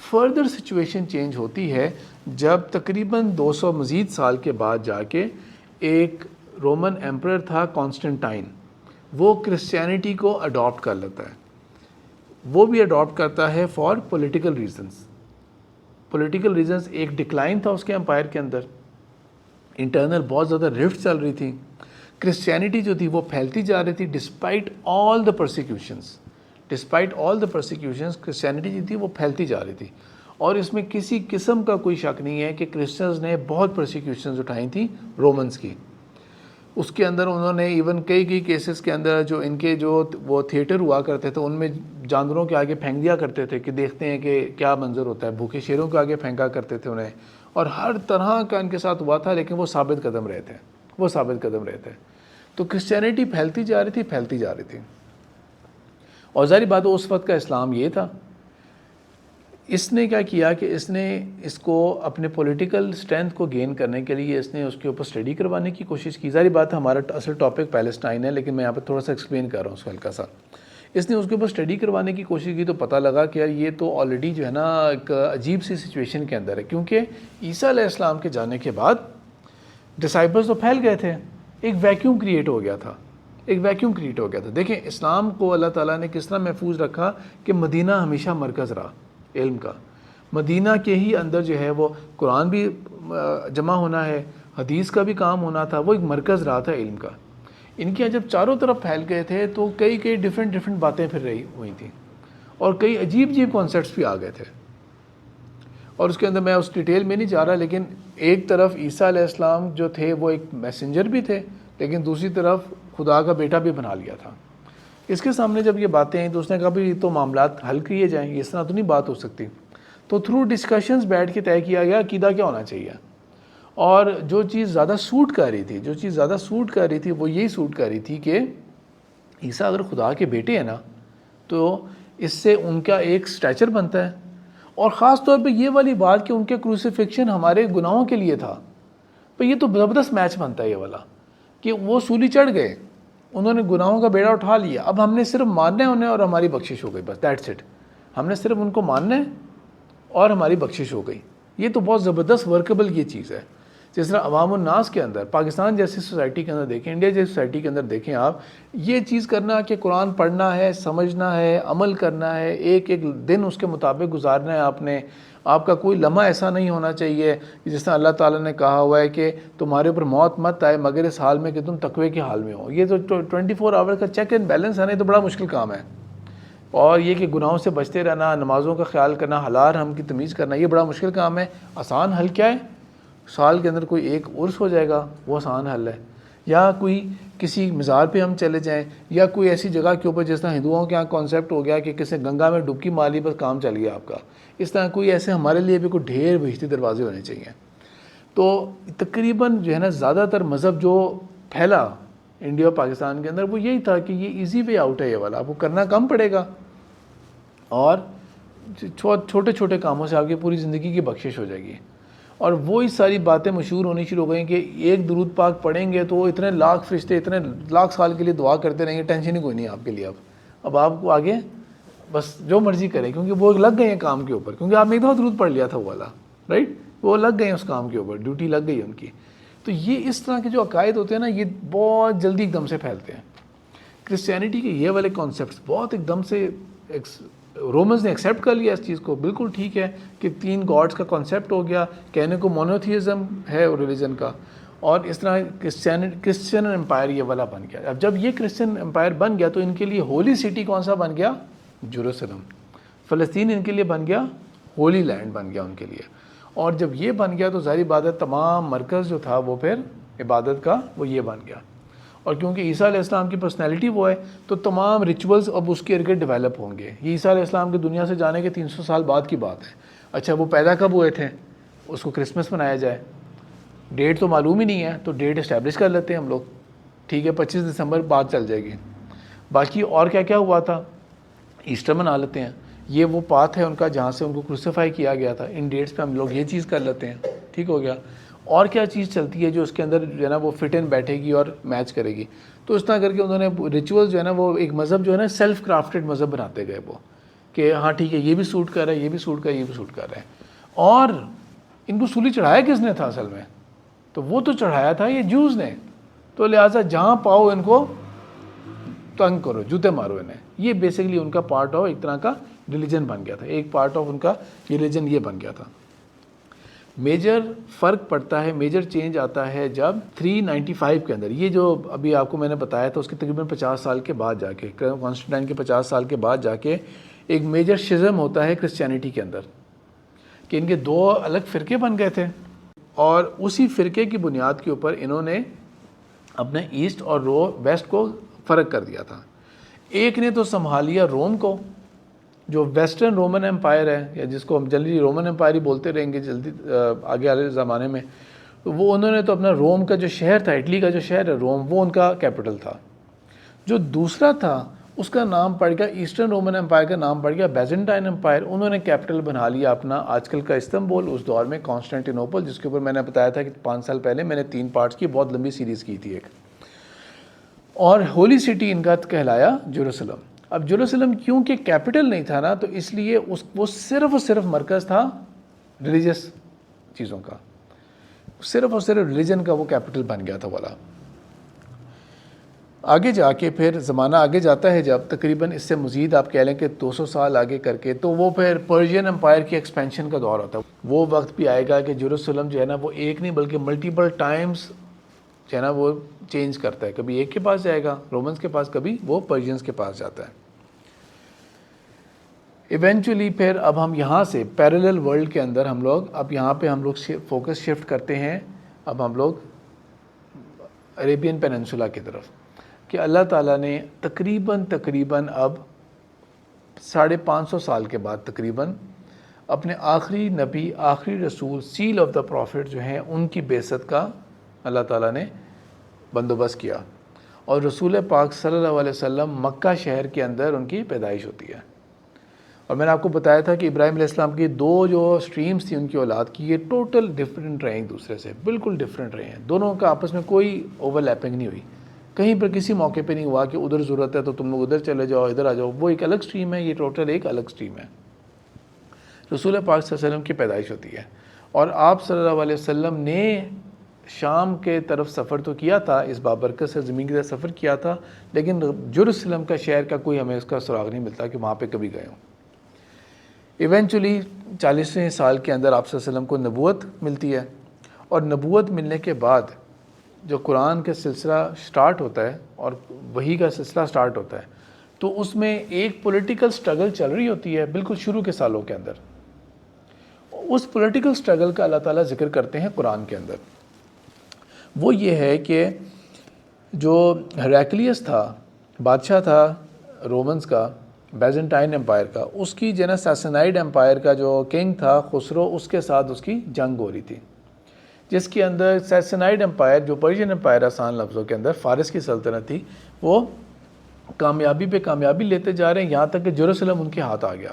فردر سچویشن چینج ہوتی ہے جب تقریباً 200 مزید سال کے بعد جا کے ایک رومن ایمپرر تھا کانسٹنٹائن, وہ کرسچینٹی کو اڈاپٹ کر لیتا ہے. وہ بھی اڈاپٹ کرتا ہے for political reasons. Political reasons, ایک ڈکلائن تھا اس کے امپائر کے اندر, انٹرنل بہت زیادہ رفٹ چل رہی تھی. کرسچینٹی جو تھی وہ پھیلتی جا رہی تھی ڈسپائٹ آل دا پرسیکیوشنز. ڈسپائٹ آل دا پرسیکیوشنز کرسچینٹی جو تھی وہ پھیلتی جا رہی تھی. اور اس میں کسی قسم کا کوئی شک نہیں ہے کہ کرسچنز نے بہت پرسیکیوشنز اٹھائی تھیں رومنز کی. اس کے اندر انہوں نے ایون کئی کیسز کے اندر جو ان کے جو وہ تھیٹر ہوا کرتے تھے ان میں جانوروں کے آگے پھینک دیا کرتے تھے کہ دیکھتے ہیں کہ کیا منظر ہوتا ہے. بھوکے شیروں کے آگے پھینکا کرتے تھے انہیں, اور ہر طرح کا ان کے ساتھ ہوا تھا, لیکن وہ ثابت قدم رہے تھے, وہ ثابت قدم رہے تھے. تو کرسچینٹی پھیلتی جا رہی تھی, پھیلتی جا رہی تھی. اور ظاہری بات ہے اس وقت کا اسلام یہ تھا. اس نے کیا کیا کہ اس نے اس کو اپنے پولیٹیکل اسٹرینتھ کو گین کرنے کے لیے اس نے اس کے اوپر اسٹڈی کروانے کی کوشش کی. ظاہری بات ہے ہمارا اصل ٹاپک پیلسٹائن ہے, لیکن میں یہاں پہ تھوڑا سا ایکسپلین کر رہا ہوں اس کو ہلکا سا. اس نے اس کے اوپر اسٹڈی کروانے کی کوشش کی تو پتہ لگا کہ یار یہ تو آلریڈی جو ہے نا ایک عجیب سی سچویشن کے اندر ہے, کیونکہ عیسیٰ علیہ السلام کے جانے کے بعد ڈسائپلز تو پھیل گئے تھے, ایک ویکیوم کریٹ ہو گیا تھا, ایک ویکیوم کریٹ ہو گیا تھا. دیکھیں اسلام کو اللہ تعالیٰ نے کس طرح محفوظ رکھا کہ مدینہ ہمیشہ مرکز رہا علم کا. مدینہ کے ہی اندر جو ہے وہ قرآن بھی جمع ہونا ہے, حدیث کا بھی کام ہونا تھا, وہ ایک مرکز رہا تھا علم کا. ان کے جب چاروں طرف پھیل گئے تھے تو کئی ڈفرینٹ باتیں پھر رہی ہوئی تھیں, اور کئی عجیب کانسیپٹس بھی آ گئے تھے. اور اس کے اندر میں اس ڈیٹیل میں نہیں جا رہا, لیکن ایک طرف عیسیٰ علیہ السلام جو تھے وہ ایک میسنجر بھی تھے, لیکن دوسری طرف خدا کا بیٹا بھی بنا لیا تھا. اس کے سامنے جب یہ باتیں ہیں تو اس نے کہا بھی تو معاملات حل کیے جائیں, اس طرح تو نہیں بات ہو سکتی. تو تھرو ڈسکشنز بیٹھ کے طے کیا گیا عقیدہ کیا ہونا چاہیے. اور جو چیز زیادہ سوٹ کر رہی تھی وہ یہی سوٹ کر رہی تھی کہ عیسیٰ اگر خدا کے بیٹے ہیں نا تو اس سے ان کا ایک سٹیچر بنتا ہے, اور خاص طور پہ یہ والی بات کہ ان کے کروسیفکشن ہمارے گناہوں کے لیے تھا. تو یہ تو زبردست میچ بنتا ہے یہ والا کہ وہ سولی چڑھ گئے, انہوں نے گناہوں کا بیڑا اٹھا لیا, اب ہم نے صرف ماننا ہے انہیں اور ہماری بخشش ہو گئی, بس دیٹس اٹ. ہم نے صرف ان کو ماننا ہے اور ہماری بخشش ہو گئی. یہ تو بہت زبردست ورکیبل یہ چیز ہے. جس طرح عوام الناس کے اندر، پاکستان جیسی سوسائٹی کے اندر دیکھیں، انڈیا جیسی سوسائٹی کے اندر دیکھیں آپ، یہ چیز کرنا کہ قرآن پڑھنا ہے، سمجھنا ہے، عمل کرنا ہے، ایک ایک دن اس کے مطابق گزارنا ہے آپ کا کوئی لمحہ ایسا نہیں ہونا چاہیے جس طرح اللہ تعالیٰ نے کہا ہوا ہے کہ تمہارے اوپر موت مت آئے مگر اس حال میں کہ تم تقوی کے حال میں ہو. یہ تو 24 آور کا چیک اینڈ بیلنس ہے نا، یہ تو بڑا مشکل کام ہے. اور یہ کہ گناہوں سے بچتے رہنا، نمازوں کا خیال کرنا، حلال حرام کی تمیز کرنا، یہ بڑا مشکل کام ہے. آسان حل کیا ہے؟ سال کے اندر کوئی ایک عرس ہو جائے گا، وہ آسان حل ہے. یا کوئی کسی مزار پہ ہم چلے جائیں، یا کوئی ایسی جگہ کے اوپر جس طرح ہندوؤں کے یہاں کانسیپٹ ہو گیا کہ کسی گنگا میں ڈبکی ماری بس کام چل گیا آپ کا، اس طرح کوئی ایسے ہمارے لیے بھی کوئی ڈھیر بہشتی دروازے ہونے چاہیے. تو تقریباً جو ہے نا زیادہ تر مذہب جو پھیلا انڈیا اور پاکستان کے اندر وہ یہی تھا کہ یہ ایزی وے آؤٹ ہے، یہ والا آپ کو کرنا کم پڑے گا اور چھوٹے چھوٹے کاموں سے آپ کی پوری زندگی کی بخشش ہو جائے گی. اور وہی ساری باتیں مشہور ہونی شروع ہو گئیں کہ ایک درود پاک پڑھیں گے تو اتنے لاکھ فرشتے اتنے لاکھ سال کے لیے دعا کرتے رہیں گے، ٹینشن ہی کوئی نہیں آپ کے لیے. اب آپ کو آگے بس جو مرضی کریں، کیونکہ وہ لگ گئے ہیں کام کے اوپر، کیونکہ آپ نے ایک دفعہ درود پڑھ لیا تھا وہ والا، رائٹ، وہ لگ گئے ہیں اس کام کے اوپر، ڈیوٹی لگ گئی ان کی. تو یہ اس طرح کے جو عقائد ہوتے ہیں نا، یہ بہت جلدی ایک دم سے پھیلتے ہیں. کرسچینٹی کے یہ والے کانسیپٹس بہت ایک دم سے رومنز نے ایکسیپٹ کر لیا اس چیز کو، بالکل ٹھیک ہے کہ 3 گاڈس کا کانسیپٹ ہو گیا، کہنے کو مونوتھیزم ہے ریلیجن کا. اور اس طرح کرسچین امپائر یہ والا بن گیا. اب جب یہ کرسچین امپائر بن گیا تو ان کے لیے ہولی سٹی کون سا بن گیا؟ جیروسلم. فلسطین ان کے لیے بن گیا ہولی لینڈ بن گیا ان کے لیے. اور جب یہ بن گیا تو ظاہری بات ہے تمام مرکز جو تھا وہ پھر عبادت کا وہ یہ بن گیا. اور کیونکہ عیسیٰ علیہ السلام کی پرسنالٹی وہ ہے تو تمام ریچولز اب اس کے ارد گرد ڈیولپ ہوں گے. یہ عیسیٰ علیہ السلام کی دنیا سے جانے کے 300 سال بعد کی بات ہے. اچھا وہ پیدا کب ہوئے تھے؟ اس کو کرسمس منایا جائے، ڈیٹ تو معلوم ہی نہیں ہے تو ڈیٹ اسٹیبلش کر لیتے ہیں ہم لوگ، ٹھیک ہے 25 دسمبر بات چل جائے گی. باقی اور کیا کیا ہوا تھا؟ ایسٹر منا لیتے ہیں، یہ وہ پاتھ ہے ان کا جہاں سے ان کو کروسیفائی کیا گیا تھا، ان ڈیٹس پہ ہم لوگ یہ چیز کر لیتے ہیں، ٹھیک ہو گیا. اور کیا چیز چلتی ہے جو اس کے اندر جو ہے نا وہ فٹ ان بیٹھے گی اور میچ کرے گی. تو اس طرح کر کے انہوں نے ریچولز جو ہے نا وہ ایک مذہب جو ہے نا سیلف کرافٹڈ مذہب بناتے گئے وہ، کہ ہاں ٹھیک ہے یہ بھی سوٹ کر رہا ہے، یہ بھی سوٹ کر رہا ہے، یہ بھی سوٹ کر رہا ہے. اور ان کو سولی چڑھایا کس نے تھا اصل میں؟ تو وہ تو چڑھایا تھا یہ جوز نے. تو لہٰذا جہاں پاؤ ان کو تنگ کرو، جوتے مارو انہیں. یہ بیسیکلی ان کا پارٹ آف ایک طرح کا ریلیجن بن گیا تھا، ایک پارٹ آف ان کا یہ ریلیجن یہ بن گیا تھا. میجر فرق پڑتا ہے، میجر چینج آتا ہے جب 395 کے اندر، یہ جو ابھی آپ کو میں نے بتایا تھا اس کے تقریباً 50 سال کے بعد جا کے، کانسٹنٹائن کے 50 سال کے بعد جا کے ایک میجر شزم ہوتا ہے کرسچینٹی کے اندر، کہ ان کے 2 الگ فرقے بن گئے تھے. اور اسی فرقے کی بنیاد کے اوپر انہوں نے اپنے ایسٹ اور ویسٹ کو فرق کر دیا تھا. ایک نے تو سنبھال لیا روم کو، جو ویسٹرن رومن امپائر ہے، یا جس کو ہم جلدی رومن امپائر ہی بولتے رہیں گے جلدی آگے والے زمانے میں، تو وہ انہوں نے تو اپنا روم کا جو شہر تھا، اٹلی کا جو شہر ہے روم، وہ ان کا کیپٹل تھا. جو دوسرا تھا اس کا نام پڑ گیا ایسٹرن رومن امپائر کا نام پڑ گیا بیزنٹائن امپائر. انہوں نے کیپٹل بنا لیا اپنا آج کل کا استنبول، اس دور میں کانسٹینٹینوپل، جس کے اوپر میں نے بتایا تھا کہ 5 سال پہلے میں نے 3 پارٹس کی بہت لمبی سیریز کی تھی ایک. اور ہولی سٹی ان کا کہلایا جیروسلم. اب جیروسلم کیونکہ کیپٹل نہیں تھا نا تو اس لیے وہ صرف اور صرف مرکز تھا ریلیجس چیزوں کا، صرف اور صرف ریلیجن کا وہ کیپٹل بن گیا تھا والا. آگے جا کے پھر زمانہ آگے جاتا ہے جب تقریباً اس سے مزید آپ کہہ لیں کہ 200 سال آگے کر کے، تو وہ پھر پرشین امپائر کی ایکسپینشن کا دور ہوتا ہے. وہ وقت بھی آئے گا کہ جیروسلم جو ہے نا وہ ایک نہیں بلکہ ملٹیپل ٹائمز جو ہے نا وہ چینج کرتا ہے، کبھی ایک کے پاس جائے گا رومنز کے پاس، کبھی وہ پرشینز کے پاس جاتا ہے. ایونچولی پھر اب ہم یہاں سے پیرلل ورلڈ کے اندر ہم لوگ اب یہاں پہ ہم لوگ فوکس شفٹ کرتے ہیں. اب ہم لوگ عربین پیننسولا کی طرف، کہ اللہ تعالیٰ نے تقریباً اب 550 سال کے بعد تقریباً اپنے آخری نبی، آخری رسول، سیل آف دا پروفٹ جو ہیں ان کی بعثت کا اللہ تعالیٰ نے بندوبست کیا. اور رسول پاک صلی اللہ علیہ وسلم مکہ شہر کے اندر ان کی پیدائش ہوتی ہے. اور میں نے آپ کو بتایا تھا کہ ابراہیم علیہ السلام کی 2 جو سٹریمز تھیں ان کی اولاد کی، یہ ٹوٹل ڈفرینٹ رہے ایک دوسرے سے، بالکل ڈفرینٹ رہے ہیں. دونوں کا آپس میں کوئی اوور لیپنگ نہیں ہوئی، کہیں پر کسی موقع پہ نہیں ہوا کہ ادھر ضرورت ہے تو تم لوگ ادھر چلے جاؤ، ادھر آ جاؤ. وہ ایک الگ سٹریم ہے، یہ ٹوٹل ایک الگ سٹریم ہے. رسول پاک صلی اللہ علیہ وسلم کی پیدائش ہوتی ہے اور آپ صلی اللہ علیہ وسلم نے شام کے طرف سفر تو کیا تھا، اس بابرکت سے زمین کی طرف سفر کیا تھا، لیکن جیروسلم کا شہر کا کوئی ہمیں اس کا سراغ نہیں ملتا کہ وہاں پہ کبھی گئے ہوں۔ ایونچولی 40ویں سال کے اندر آپ صلی اللہ علیہ وسلم کو نبوت ملتی ہے، اور نبوت ملنے کے بعد جو قرآن کا سلسلہ سٹارٹ ہوتا ہے اور وحی کا سلسلہ سٹارٹ ہوتا ہے، تو اس میں ایک پولیٹیکل سٹرگل چل رہی ہوتی ہے بالکل شروع کے سالوں کے اندر۔ اس پولیٹیکل سٹرگل کا اللہ تعالیٰ ذکر کرتے ہیں قرآن کے اندر۔ وہ یہ ہے کہ جو ہیراکلیس تھا، بادشاہ تھا رومنز کا، بیزنٹائن امپائر کا، اس کی جو ہے نا ساسنائڈ امپائر کا جو کنگ تھا خسرو، اس کے ساتھ اس کی جنگ ہو رہی تھی، جس کے اندر ساسنائڈ امپائر جو پرشین امپائر آسان لفظوں کے اندر فارس کی سلطنت تھی، وہ کامیابی پہ کامیابی لیتے جا رہے ہیں، یہاں تک کہ جیروسلم ان کے ہاتھ آ گیا،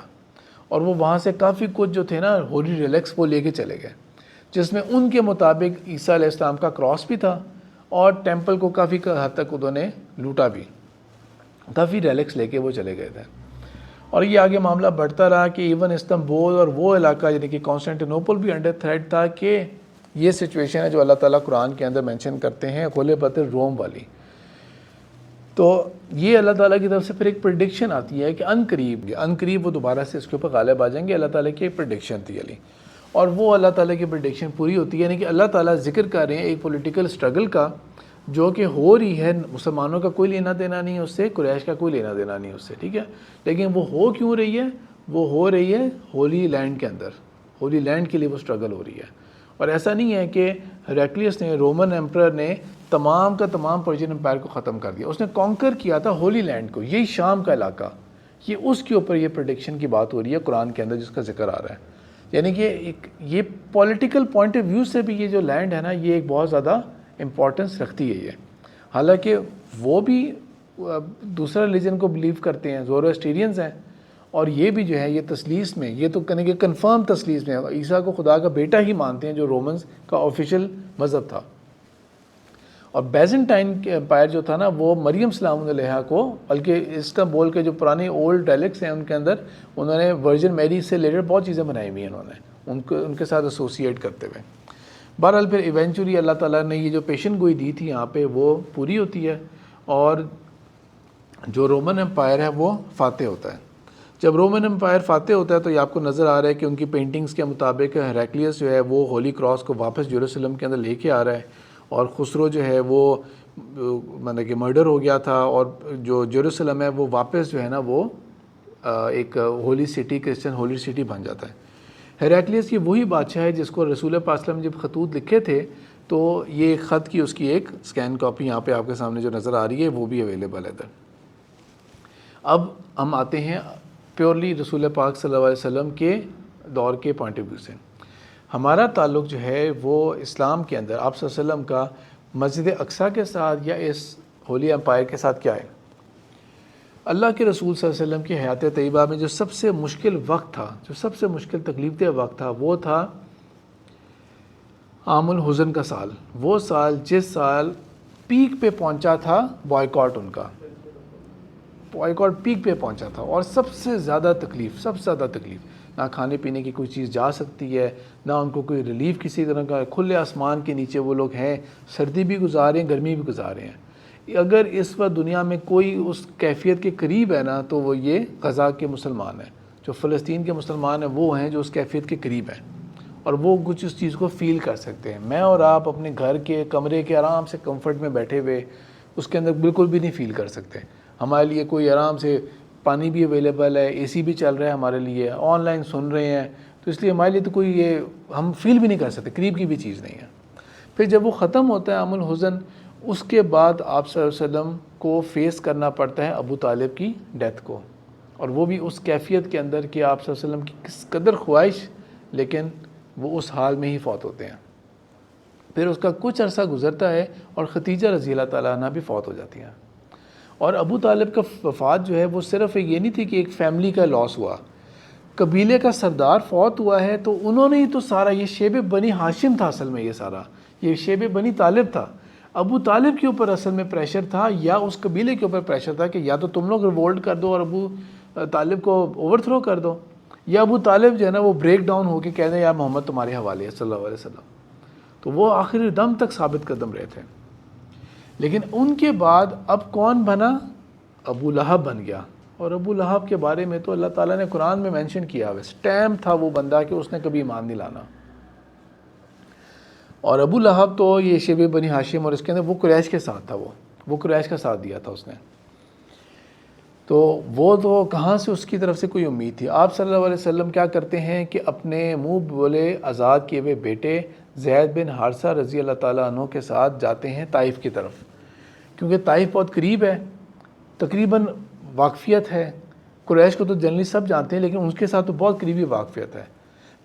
اور وہ وہاں سے کافی کچھ جو تھے نا ہولی ریلیکس وہ لے کے چلے گئے، جس میں ان کے مطابق عیسیٰ علیہ السلام کا کراس بھی تھا، اور ٹیمپل کو کافی حد تک انہوں نے لوٹا بھی، کافی ریلیکس لے کے وہ چلے گئے تھے۔ اور یہ آگے معاملہ بڑھتا رہا کہ ایون استنبول اور وہ علاقہ یعنی کہ کانسٹینٹینوپل بھی انڈر تھریٹ تھا، کہ یہ سچویشن ہے جو اللہ تعالیٰ قرآن کے اندر مینشن کرتے ہیں غلبت روم والی۔ تو یہ اللہ تعالیٰ کی طرف سے پھر ایک پریڈکشن آتی ہے کہ ان قریب وہ دوبارہ سے اس کے اوپر غالب آ جائیں گے، اللہ تعالیٰ کی ایک پریڈکشن تھی علی، اور وہ اللہ تعالیٰ کی پریڈکشن پوری ہوتی ہے، یعنی کہ اللہ تعالیٰ ذکر کر رہے ہیں ایک پولیٹیکل سٹرگل کا جو کہ ہو رہی ہے، مسلمانوں کا کوئی لینا دینا نہیں ہے اس سے، قریش کا کوئی لینا دینا نہیں ہے اس سے، ٹھیک ہے، لیکن وہ ہو کیوں رہی ہے؟ وہ ہو رہی ہے ہولی لینڈ کے اندر، ہولی لینڈ کے لیے وہ سٹرگل ہو رہی ہے۔ اور ایسا نہیں ہے کہ ہیراکلیس نے، رومن ایمپرر نے تمام کا تمام پرشین امپائر کو ختم کر دیا، اس نے کانکر کیا تھا ہولی لینڈ کو، یہی شام کا علاقہ، یہ اس کے اوپر یہ پریڈکشن کی بات ہو رہی ہے قرآن کے اندر جس کا ذکر آ رہا ہے۔ یعنی کہ یہ پولیٹیکل پوائنٹ آف ویو سے بھی یہ جو لینڈ ہے نا، یہ ایک بہت زیادہ امپورٹنس رکھتی ہے یہ، حالانکہ وہ بھی دوسرا ریلیجن کو بلیو کرتے ہیں، زورواسٹیرینز ہیں، اور یہ بھی جو ہے یہ تثلیث میں، یہ تو کہنے کہ کنفرم تثلیث میں عیسیٰ کو خدا کا بیٹا ہی مانتے ہیں، جو رومنز کا آفیشیل مذہب تھا۔ اور بیزنٹائن کے امپائر جو تھا نا، وہ مریم سلام علیہ کو، بلکہ استنبول کے جو پرانے اولڈ ڈیلیکٹس ہیں ان کے اندر انہوں نے ورجن میری سے ریلیٹڈ بہت چیزیں بنائی ہوئی ہیں انہوں نے ان کے ساتھ ایسوسیٹ کرتے ہوئے۔ بہرحال پھر ایونچولی اللہ تعالیٰ نے یہ جو پیشن گوئی دی تھی یہاں پہ وہ پوری ہوتی ہے، اور جو رومن امپائر ہے وہ فاتح ہوتا ہے۔ جب رومن امپائر فاتح ہوتا ہے تو یہ آپ کو نظر آ رہا ہے کہ ان کی پینٹنگز کے مطابق ہیراکلیس جو ہے وہ ہولی کراس کو واپس جیروسلم کے اندر لے کے آ رہا ہے، اور خسرو جو ہے وہ مطلب کہ مرڈر ہو گیا تھا، اور جو جیروسلم ہے وہ واپس جو ہے نا وہ ایک holy city, Christian holy city بن جاتا ہے۔ ہیراکلیس یہ وہی بادشاہ ہے جس کو رسول پاک صلی اللہ علیہ وسلم جب خطوط لکھے تھے تو یہ خط کی اس کی ایک سکین کاپی یہاں پہ آپ کے سامنے جو نظر آ رہی ہے وہ بھی اویلیبل ہے ادھر۔ اب ہم آتے ہیں پیورلی رسول پاک صلی اللہ علیہ وسلم کے دور کے پوائنٹ آف ویو سے۔ ہمارا تعلق جو ہے وہ اسلام کے اندر آپ صلی اللہ علیہ وسلم کا مسجد اقصیٰ کے ساتھ یا اس ہولی امپائر کے ساتھ کیا ہے؟ اللہ کے رسول صلی اللہ علیہ وسلم کی حیات طیبہ میں جو سب سے مشکل وقت تھا، جو سب سے مشکل تکلیف دہ وقت تھا، وہ تھا عام الحزن کا سال، وہ سال جس سال پیک پہ پہنچا تھا بائیکاٹ، ان کا بائیکاٹ پیک پہ پہنچا تھا، اور سب سے زیادہ تکلیف، نہ کھانے پینے کی کوئی چیز جا سکتی ہے، نہ ان کو کوئی ریلیف کسی طرح کا، کھلے آسمان کے نیچے وہ لوگ ہیں، سردی بھی گزار رہے ہیں، گرمی بھی گزار رہے ہیں۔ اگر اس وقت دنیا میں کوئی اس کیفیت کے قریب ہے نا تو وہ یہ غزہ کے مسلمان ہیں، جو فلسطین کے مسلمان ہیں، وہ ہیں جو اس کیفیت کے قریب ہیں، اور وہ کچھ اس چیز کو فیل کر سکتے ہیں۔ میں اور آپ اپنے گھر کے کمرے کے آرام سے کمفرٹ میں بیٹھے ہوئے اس کے اندر بالکل بھی نہیں فیل کر سکتے۔ ہمارے لیے کوئی آرام سے پانی بھی اویلیبل ہے، اے سی بھی چل رہا ہے ہمارے لیے، آن لائن سن رہے ہیں، تو اس لیے ہمارے لیے تو کوئی یہ ہم فیل بھی نہیں کر سکتے، قریب کی بھی چیز نہیں ہے۔ پھر جب وہ ختم ہوتا ہے عام الحزن، اس کے بعد آپ صلی اللہ علیہ وسلم کو فیس کرنا پڑتا ہے ابو طالب کی ڈیتھ کو، اور وہ بھی اس کیفیت کے اندر کہ آپ صلی اللہ علیہ وسلم کی کس قدر خواہش، لیکن وہ اس حال میں ہی فوت ہوتے ہیں۔ پھر اس کا کچھ عرصہ گزرتا ہے اور ختیجہ رضی اللہ تعالیٰ عنہ بھی فوت ہو جاتی ہیں، اور ابو طالب کا وفات جو ہے وہ صرف یہ نہیں تھی کہ ایک فیملی کا لاس ہوا، قبیلے کا سردار فوت ہوا ہے تو انہوں نے ہی تو سارا، یہ شیب بنی ہاشم تھا اصل میں، یہ سارا یہ شیب بنی طالب تھا۔ ابو طالب کے اوپر اصل میں پریشر تھا، یا اس قبیلے کے اوپر پریشر تھا کہ یا تو تم لوگ ریوولٹ کر دو اور ابو طالب کو اوور تھرو کر دو، یا ابو طالب جو ہے نا وہ بریک ڈاؤن ہو کے کہہ دیں یا محمد تمہارے حوالے ہے صلی اللہ علیہ وسلم۔ تو وہ آخری دم تک ثابت قدم رہے تھے. لیکن ان کے بعد اب کون بنا؟ ابو لہب بن گیا. اور ابو لہب کے بارے میں تو اللہ تعالیٰ نے قرآن میں مینشن کیا ہے، اسٹیمپ تھا وہ بندہ کہ اس نے کبھی ایمان نہیں لانا. اور ابو لہب تو یہ شیبہ بنی ہاشم اور اس کے اندر وہ قریش کے ساتھ تھا، وہ قریش کا ساتھ دیا تھا اس نے. تو وہ تو کہاں سے اس کی طرف سے کوئی امید تھی. آپ صلی اللہ علیہ وسلم کیا کرتے ہیں کہ اپنے منہ بولے آزاد کیے ہوئے بیٹے زید بن حارثہ رضی اللہ تعالیٰ عنہ کے ساتھ جاتے ہیں طائف کی طرف، کیونکہ طائف بہت قریب ہے، تقریباً واقفیت ہے. قریش کو تو جنرلی سب جانتے ہیں لیکن ان کے ساتھ تو بہت قریبی واقفیت ہے.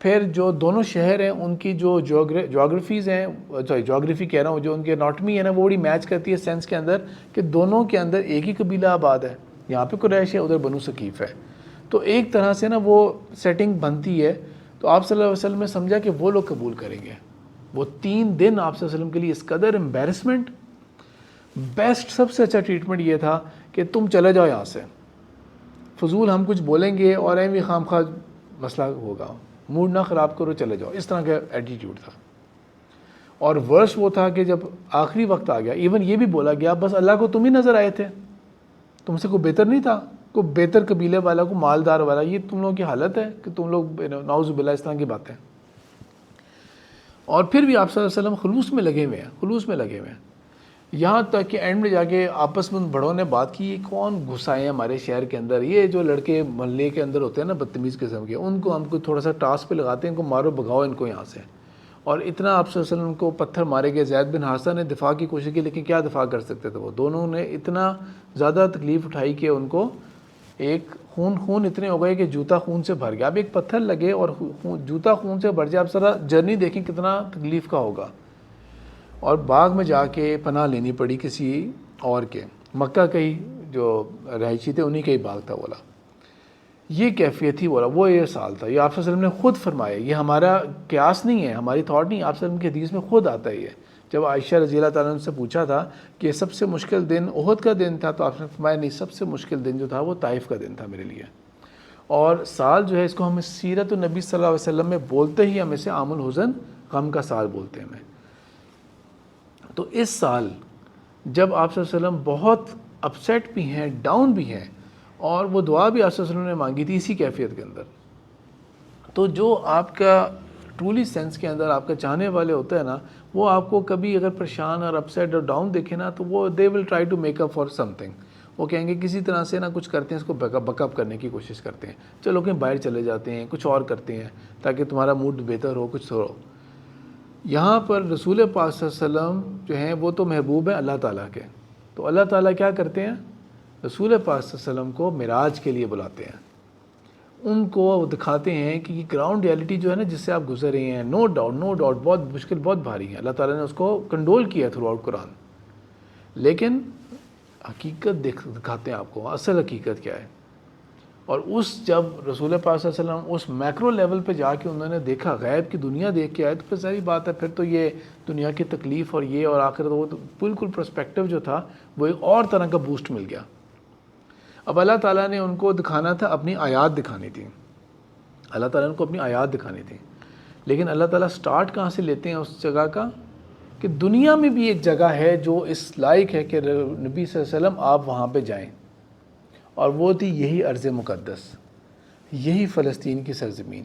پھر جو دونوں شہر ہیں ان کی جو جغرافیز ہیں، جغرافی کہہ رہا ہوں، جو ان کی اناٹمی ہے نا وہ بڑی میچ کرتی ہے سینس کے اندر کہ دونوں کے اندر ایک ہی قبیلہ آباد ہے. یہاں پہ قریش ہے، ادھر بنو ثقیف ہے، تو ایک طرح سے نا وہ سیٹنگ بنتی ہے. تو آپ صلی اللہ علیہ وسلم نے سمجھا کہ وہ لوگ قبول کریں گے. وہ 3 دن آپ صلی اللہ علیہ وسلم کے لیے اس قدر امبیرسمنٹ، بیسٹ سب سے اچھا ٹریٹمنٹ یہ تھا کہ تم چلے جاؤ یہاں سے، فضول ہم کچھ بولیں گے اور ایویں خام خواہ مسئلہ ہوگا، موڈ نہ خراب کرو، چلے جاؤ. اس طرح کا ایٹیٹیوڈ تھا. اور ورس وہ تھا کہ جب آخری وقت آ گیا، ایون یہ بھی بولا گیا بس اللہ کو تم ہی نظر آئے تھے، تم سے کوئی بہتر نہیں تھا، کوئی بہتر قبیلے والا، کوئی مالدار والا. یہ تم لوگوں کی حالت ہے کہ تم لوگ نعوذ باللہ اس طرح کی باتیں. اور پھر بھی آپ صلی اللہ علیہ وسلم خلوص میں لگے ہوئے ہیں. یہاں تک کہ اینڈ میں جا کے آپس میں بڑوں نے بات کی، کون گھسائے ہیں ہمارے شہر کے اندر، یہ جو لڑکے محلے کے اندر ہوتے ہیں نا بدتمیز قسم کے، ان کو ہم کو تھوڑا سا ٹاسک پہ لگاتے ہیں، ان کو مارو بھگاؤ ان کو یہاں سے. اور اتنا آپ صلی اللہ علیہ وسلم کو پتھر مارے گئے. زید بن حارثہ نے دفاع کی کوشش کی لیکن کیا دفاع کر سکتے تھے، وہ دونوں نے اتنا زیادہ تکلیف اٹھائی کہ ان کو ایک خون اتنے ہو گئے کہ جوتا خون سے بھر گیا. اب ایک پتھر لگے اور جوتا خون سے بھر جائے، اب ذرا جرنی دیکھیں کتنا تکلیف کا ہوگا. اور باغ میں جا کے پناہ لینی پڑی کسی اور کے، مکہ کے ہی جو رہائشی تھے انہی کا ہی باغ تھا. بولا یہ کیفیت تھی، بولا وہ یہ سال تھا. یہ آپ صلی اللہ علیہ وسلم نے خود فرمایا، یہ ہمارا قیاس نہیں ہے، ہماری تھاٹ نہیں. آپ صلی اللہ علیہ وسلم کی حدیث میں خود آتا ہے یہ. جب عائشہ رضی اللہ تعالیٰ عنہ سے پوچھا تھا کہ سب سے مشکل دن احد کا دن تھا، تو آپ نے فرمایا نہیں، سب سے مشکل دن جو تھا وہ طائف کا دن تھا میرے لیے. اور سال جو ہے اس کو ہم سیرت النبی صلی اللہ علیہ وسلم میں بولتے ہی ہم اسے عام الحزن، غم کا سال بولتے ہیں ہمیں. تو اس سال جب آپ صلی اللہ علیہ وسلم بہت اپسیٹ بھی ہیں، ڈاؤن بھی ہیں، اور وہ دعا بھی آپ صلی اللہ علیہ وسلم نے مانگی تھی اسی کیفیت کے اندر. تو جو آپ کا ٹرولی سینس کے اندر آپ کا چاہنے والے ہوتے ہیں نا، وہ آپ کو کبھی اگر پریشان اور اپسیٹ اور ڈاؤن دیکھیں نا تو وہ they will try to make up for something. وہ کہیں گے کسی طرح سے نا کچھ کرتے ہیں، اس کو بیک اپ کرنے کی کوشش کرتے ہیں، چلو کہیں باہر چلے جاتے ہیں، کچھ اور کرتے ہیں تاکہ تمہارا موڈ بہتر ہو، کچھ ہو. یہاں پر رسول پاک صلی اللہ علیہ وسلم جو ہیں وہ تو محبوب ہیں اللہ تعالیٰ کے. تو اللہ تعالیٰ کیا کرتے ہیں، رسول پاک صلی اللہ علیہ وسلم کو معراج کے لیے بلاتے ہیں. ان کو دکھاتے ہیں کہ یہ گراؤنڈ ریالٹی جو ہے نا جس سے آپ گزر رہے ہیں، نو ڈاؤٹ بہت مشکل، بہت بھاری ہے. اللہ تعالیٰ نے اس کو کنڈول کیا تھرو آؤٹ قرآن. لیکن حقیقت دکھاتے ہیں آپ کو، اصل حقیقت کیا ہے. اور جب رسول پاک صلی اللہ علیہ وسلم اس میکرو لیول پہ جا کے انہوں نے دیکھا، غیب کی دنیا دیکھ کے آئے، تو پھر ساری بات ہے، پھر تو یہ دنیا کی تکلیف اور یہ اور آخرت، وہ تو بالکل پرسپیکٹیو جو تھا وہ ایک اور طرح کا بوسٹ مل گیا. اب اللہ تعالیٰ نے ان کو دکھانا تھا، اپنی آیات دکھانی تھی. اللہ تعالیٰ نے ان کو اپنی آیات دکھانی تھی. لیکن اللہ تعالیٰ سٹارٹ کہاں سے لیتے ہیں اس جگہ کا، کہ دنیا میں بھی ایک جگہ ہے جو اس لائق ہے کہ نبی صلی اللہ علیہ وسلم آپ وہاں پہ جائیں. اور وہ تھی یہی ارض مقدس، یہی فلسطین کی سرزمین،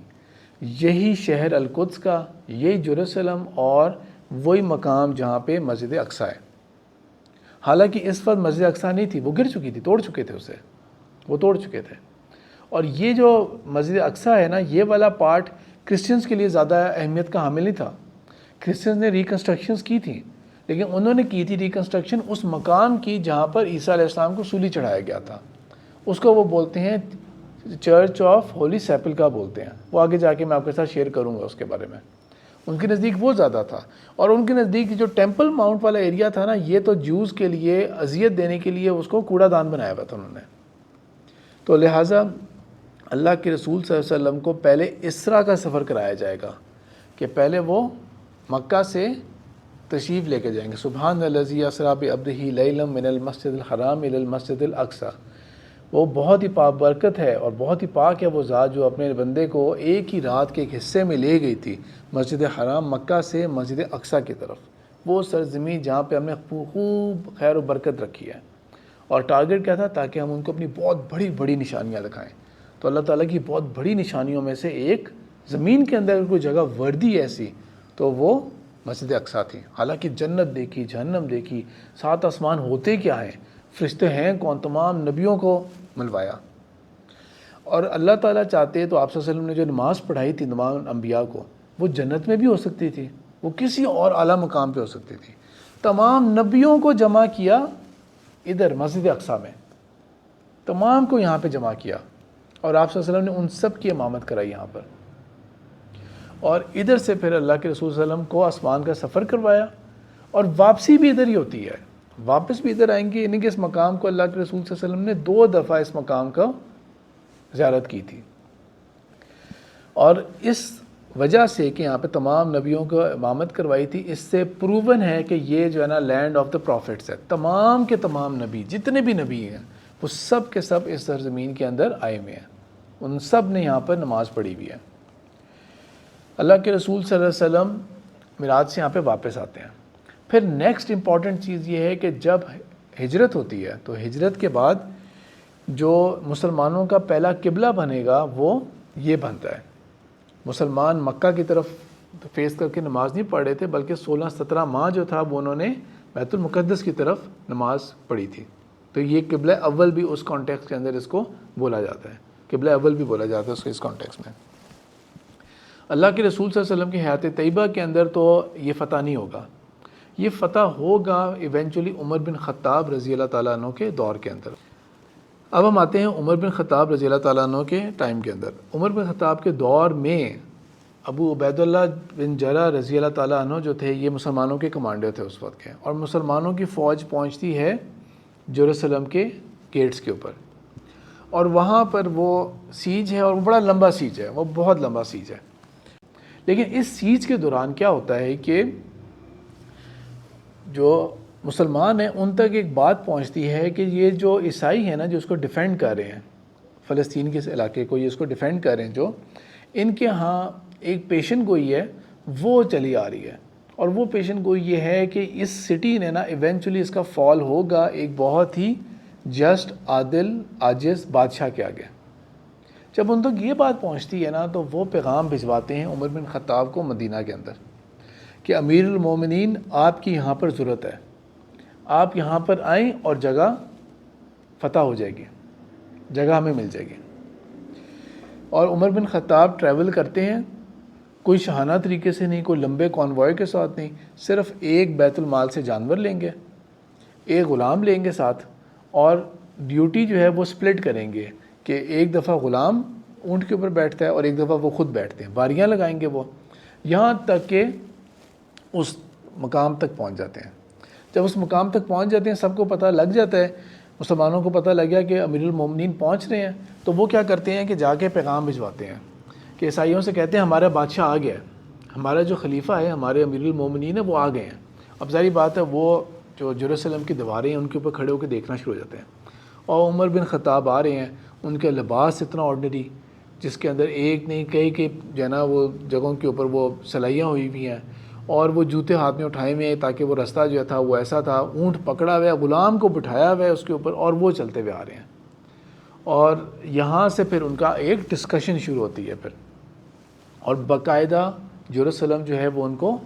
یہی شہر القدس کا، یہی جیروسلم، اور وہی مقام جہاں پہ مسجد اقصیٰ ہے. حالانکہ اس وقت مسجد اقصیٰ نہیں تھی، وہ گر چکی تھی، توڑ چکے تھے اسے، وہ توڑ چکے تھے. اور یہ جو مسجد اقصیٰ ہے نا، یہ والا پارٹ کرسچنز کے لیے زیادہ اہمیت کا حامل نہیں تھا. کرسچنز نے ریکنسٹرکشنز کی تھیں، لیکن انہوں نے کی تھی ریکنسٹرکشن اس مقام کی جہاں پر عیسیٰ علیہ السلام کو سولی چڑھایا گیا تھا. اس کو وہ بولتے ہیں چرچ آف ہولی سیپلکا بولتے ہیں. وہ آگے جا کے میں آپ کے ساتھ شیئر کروں گا اس کے بارے میں. ان کے نزدیک وہ زیادہ تھا. اور ان کے نزدیک جو ٹیمپل ماؤنٹ والا ایریا تھا نا، یہ تو جوز کے لیے اذیت دینے کے لیے اس کو کوڑا دان بنایا ہوا تھا انہوں نے. تو لہٰذا اللہ کے رسول صلی اللہ علیہ وسلم کو پہلے اسرا کا سفر کرایا جائے گا، کہ پہلے وہ مکہ سے تشریف لے کے جائیں گے. سبحان الذی اسری بعبدہ لیلا من المسجد الحرام الی المسجد الاقصی. وہ بہت ہی برکت ہے اور بہت ہی پاک ہے وہ ذات جو اپنے بندے کو ایک ہی رات کے ایک حصے میں لے گئی تھی مسجد حرام مکہ سے مسجد اقصیٰ کی طرف، وہ سرزمین جہاں پہ ہم نے خوب خیر و برکت رکھی ہے۔ اور ٹارگٹ کیا تھا؟ تاکہ ہم ان کو اپنی بہت بڑی بڑی نشانیاں دکھائیں۔ تو اللہ تعالیٰ کی بہت بڑی نشانیوں میں سے ایک، زمین کے اندر کوئی جگہ وردی ایسی تو وہ مسجد اقصیٰ تھی۔ حالانکہ جنت دیکھی، جہنم دیکھی، 7 آسمان ہوتے کیا ہیں، فرشتے ہیں کون، تمام نبیوں کو ملوایا۔ اور اللہ تعالیٰ چاہتے تو آپ صلی اللہ علیہ وسلم نے جو نماز پڑھائی تھی تمام انبیاء کو، وہ جنت میں بھی ہو سکتی تھی، وہ کسی اور اعلیٰ مقام پہ ہو سکتی تھی۔ تمام نبیوں کو جمع کیا ادھر مسجد اقصیٰ میں، تمام کو یہاں پہ جمع کیا، اور آپ صلی اللہ علیہ وسلم نے ان سب کی امامت کرائی یہاں پر۔ اور ادھر سے پھر اللہ کے رسول صلی اللہ علیہ وسلم کو آسمان کا سفر کروایا، اور واپسی بھی ادھر ہی ہوتی ہے، واپس بھی ادھر آئیں گے، یعنی کہ اس مقام کو اللہ کے رسول صلی اللہ علیہ وسلم نے 2 دفعہ اس مقام کا زیارت کی تھی۔ اور اس وجہ سے کہ یہاں پہ تمام نبیوں کو امامت کروائی تھی، اس سے پروون ہے کہ یہ جو ہے نا لینڈ آف دا پروفٹس ہے، تمام کے تمام نبی جتنے بھی نبی ہیں وہ سب کے سب اس سرزمین کے اندر آئے ہوئے ہیں، ان سب نے یہاں پر نماز پڑھی ہوئی ہے۔ اللہ کے رسول صلی اللہ علیہ وسلم معراج سے یہاں پہ واپس آتے ہیں۔ پھر نیکسٹ امپورٹنٹ چیز یہ ہے کہ جب ہجرت ہوتی ہے تو ہجرت کے بعد جو مسلمانوں کا پہلا قبلہ بنے گا وہ یہ بنتا ہے۔ مسلمان مکہ کی طرف فیس کر کے نماز نہیں پڑھ رہے تھے، بلکہ 16-17 ماہ جو تھا وہ انہوں نے بیت المقدس کی طرف نماز پڑھی تھی۔ تو یہ قبلہ اول بھی اس کانٹیکس کے اندر اس کو بولا جاتا ہے، قبلہ اول بھی بولا جاتا ہے اس کانٹیکس میں۔ اللہ کے رسول صلی اللہ علیہ وسلم کی حیات طیبہ کے اندر تو یہ فتح نہیں ہوگا، یہ فتح ہوگا ایونچولی عمر بن خطاب رضی اللہ تعالیٰ عنہ کے دور کے اندر۔ اب ہم آتے ہیں عمر بن خطاب رضی اللہ تعالیٰ عنہ کے ٹائم کے اندر۔ عمر بن خطاب کے دور میں ابو عبید اللہ بن جرح رضی اللہ تعالیٰ عنہ جو تھے یہ مسلمانوں کے کمانڈر تھے اس وقت کے، اور مسلمانوں کی فوج پہنچتی ہے یروشلم کے گیٹس کے اوپر، اور وہاں پر وہ سیج ہے، اور وہ بڑا لمبا سیج ہے، وہ بہت لمبا سیج ہے۔ لیکن اس سیج کے دوران کیا ہوتا ہے کہ جو مسلمان ہیں ان تک ایک بات پہنچتی ہے کہ یہ جو عیسائی ہیں نا جو اس کو ڈیفینڈ کر رہے ہیں، فلسطین کے اس علاقے کو یہ اس کو ڈیفینڈ کر رہے ہیں، جو ان کے ہاں ایک پیشن گوئی ہے وہ چلی آ رہی ہے، اور وہ پیشن گوئی یہ ہے کہ اس سٹی نے نا ایونچولی اس کا فال ہوگا ایک بہت ہی جسٹ، عادل، عاجز بادشاہ کے آگے۔ جب ان تک یہ بات پہنچتی ہے نا تو وہ پیغام بھجواتے ہیں عمر بن خطاب کو مدینہ کے اندر کہ امیر المومنین آپ کی یہاں پر ضرورت ہے، آپ یہاں پر آئیں اور جگہ فتح ہو جائے گی، جگہ ہمیں مل جائے گی۔ اور عمر بن خطاب ٹریول کرتے ہیں، کوئی شاہانہ طریقے سے نہیں، کوئی لمبے کانوائے کے ساتھ نہیں، صرف ایک بیت المال سے جانور لیں گے، ایک غلام لیں گے ساتھ، اور ڈیوٹی جو ہے وہ سپلٹ کریں گے کہ ایک دفعہ غلام اونٹ کے اوپر بیٹھتا ہے اور ایک دفعہ وہ خود بیٹھتے ہیں، باریاں لگائیں گے وہ، یہاں تک کہ اس مقام تک پہنچ جاتے ہیں۔ جب اس مقام تک پہنچ جاتے ہیں سب کو پتہ لگ جاتا ہے، مسلمانوں کو پتہ لگ گیا کہ امیر المومنین پہنچ رہے ہیں، تو وہ کیا کرتے ہیں کہ جا کے پیغام بھجواتے ہیں کہ عیسائیوں سے کہتے ہیں ہمارا بادشاہ آ گیا ہے، ہمارا جو خلیفہ ہے، ہمارے امیر المومنین ہے وہ آ گئے ہیں۔ اب ظاہری بات ہے وہ جو یروشلم کی دیواریں ہیں ان کے اوپر کھڑے ہو کے دیکھنا شروع ہو جاتے ہیں، اور عمر بن خطاب آ رہے ہیں، ان کے لباس اتنا آرڈنری جس کے اندر ایک نہیں کئی جو ہے نا وہ جگہوں کے اوپر وہ سلائیاں ہوئی ہوئی ہیں، اور وہ جوتے ہاتھ میں اٹھائے ہوئے ہیں تاکہ وہ رستہ جو تھا وہ ایسا تھا، اونٹ پکڑا ہوا ہے، غلام کو بٹھایا ہوا ہے اس کے اوپر، اور وہ چلتے ہوئے آ رہے ہیں۔ اور یہاں سے پھر ان کا ایک ڈسکشن شروع ہوتی ہے پھر، اور باقاعدہ یروشلم جو ہے وہ ان کو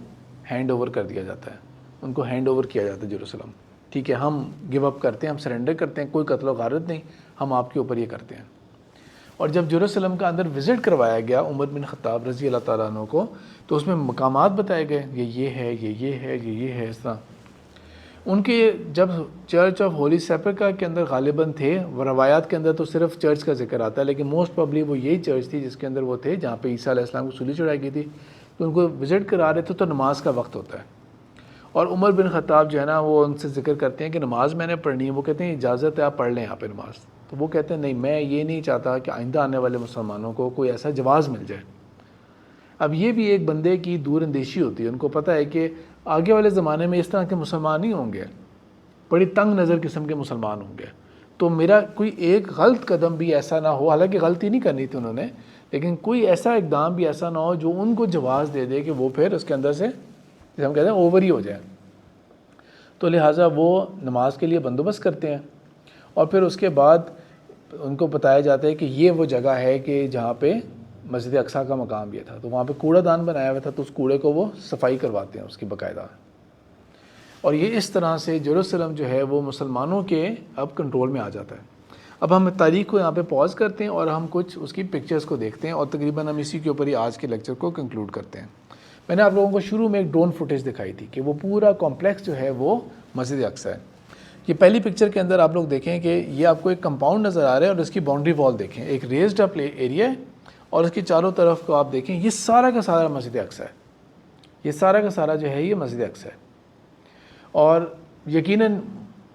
ہینڈ اوور کر دیا جاتا ہے، ان کو ہینڈ اوور کیا جاتا ہے یروشلم، ٹھیک ہے ہم گیو اپ کرتے ہیں، ہم سرنڈر کرتے ہیں، کوئی قتل و غارت نہیں، ہم آپ کے اوپر یہ کرتے ہیں۔ اور جب یروشلم کا اندر وزٹ کروایا گیا عمر بن خطاب رضی اللہ تعالیٰ عنہ کو، تو اس میں مقامات بتائے گئے، یہ ہے، یہ ہے، یہ ہے، اس طرح۔ ان کے جب چرچ آف ہولی سیپلکر کے اندر غالباً تھے، وہ روایات کے اندر تو صرف چرچ کا ذکر آتا ہے، لیکن موسٹ پرابلی وہ یہی چرچ تھی جس کے اندر وہ تھے جہاں پہ عیسیٰ علیہ السلام کو سولی چڑھائی گئی تھی، تو ان کو وزٹ کرا رہے تھے، تو نماز کا وقت ہوتا ہے، اور عمر بن خطاب جو ہے نا وہ ان سے ذکر کرتے ہیں کہ نماز میں نے پڑھنی ہے، وہ کہتے ہیں اجازت ہے آپ پڑھ لیں یہاں پہ نماز، تو وہ کہتے ہیں نہیں، میں یہ نہیں چاہتا کہ آئندہ آنے والے مسلمانوں کو کوئی ایسا جواز مل جائے۔ اب یہ بھی ایک بندے کی دور اندیشی ہوتی ہے، ان کو پتہ ہے کہ آگے والے زمانے میں اس طرح کے مسلمان نہیں ہوں گے، بڑی تنگ نظر قسم کے مسلمان ہوں گے، تو میرا کوئی ایک غلط قدم بھی ایسا نہ ہو، حالانکہ غلطی نہیں کرنی تھی انہوں نے، لیکن کوئی ایسا اقدام بھی ایسا نہ ہو جو ان کو جواز دے دے کہ وہ پھر اس کے اندر سے جیسے ہم کہتے ہیں اوور ہی ہو جائے. تو لہٰذا وہ نماز کے لیے بندوبست کرتے ہیں، اور پھر اس کے بعد ان کو بتایا جاتا ہے کہ یہ وہ جگہ ہے کہ جہاں پہ مسجد اقصیٰ کا مقام یہ تھا، تو وہاں پہ کوڑا دان بنایا ہوا تھا، تو اس کوڑے کو وہ صفائی کرواتے ہیں اس کی باقاعدہ. اور یہ اس طرح سے یروشلم جو ہے وہ مسلمانوں کے اب کنٹرول میں آ جاتا ہے. اب ہم تاریخ کو یہاں پہ پاز کرتے ہیں اور ہم کچھ اس کی پکچرز کو دیکھتے ہیں، اور تقریباً ہم اسی کے اوپر ہی آج کے لیکچر کو کنکلوڈ کرتے ہیں. میں نے آپ لوگوں کو شروع میں ایک ڈرون فوٹیج دکھائی تھی کہ وہ پورا کمپلیکس جو ہے وہ مسجد اقصیٰ ہے. یہ پہلی پکچر کے اندر آپ لوگ دیکھیں کہ یہ آپ کو ایک کمپاؤنڈ نظر آ رہا ہے اور اس کی باؤنڈری وال دیکھیں، ایک ریزڈ اپ ایریا ہے، اور اس کی چاروں طرف کو آپ دیکھیں، یہ سارا کا سارا مسجد اقصیٰ ہے. یہ سارا کا سارا جو ہے یہ مسجد اقصیٰ ہے. اور یقیناً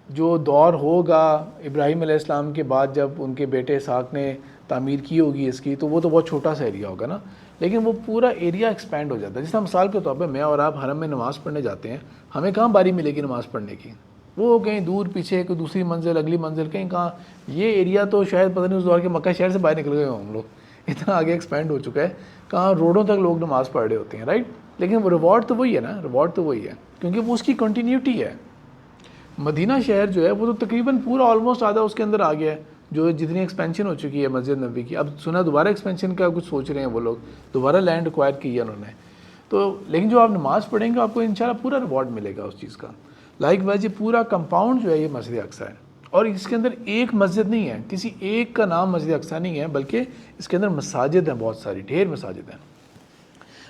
جو دور ہوگا ابراہیم علیہ السلام کے بعد جب ان کے بیٹے اسحاق نے تعمیر کی ہوگی اس کی، تو وہ تو بہت چھوٹا سا ایریا ہوگا نا، لیکن وہ پورا ایریا ایکسپینڈ ہو جاتا ہے. جس طرح مثال کے طور پہ میں اور آپ حرم میں نماز پڑھنے جاتے ہیں، ہمیں کہاں باری ملے گی نماز پڑھنے کی، وہ کہیں دور پیچھے کوئی دوسری منزل اگلی منزل کہیں کہاں. یہ ایریا تو شاید پتہ نہیں اس دور کے مکہ شہر سے باہر نکل گئے ہوں ہم لوگ، اتنا آگے ایکسپینڈ ہو چکا ہے، کہاں روڈوں تک لوگ نماز پڑھ رہے ہوتے ہیں، رائٹ. لیکن وہ ریوارڈ تو وہی ہے نا، ریوارڈ تو وہی ہے، کیونکہ وہ اس کی کنٹینیوٹی ہے. مدینہ شہر جو ہے وہ تو تقریباً پورا آلموسٹ آدھا اس کے اندر آ گیا ہے، جو جتنی ایکسپینشن ہو چکی ہے مسجد نبوی کی. اب سنا دوبارہ ایکسپینشن کا کچھ سوچ رہے ہیں وہ لوگ، دوبارہ لینڈ ایکوائر کی ہے انہوں نے. تو لیکن جو آپ نماز پڑھیں گے آپ کو انشاءاللہ پورا ریوارڈ ملے گا اس چیز کا. لائک وائز یہ پورا کمپاؤنڈ جو ہے یہ مسجد اقصیٰ ہے، اور اس کے اندر ایک مسجد نہیں ہے، کسی ایک کا نام مسجد اقصیٰ نہیں ہے، بلکہ اس کے اندر مساجد ہیں، بہت ساری ڈھیر مساجد ہیں.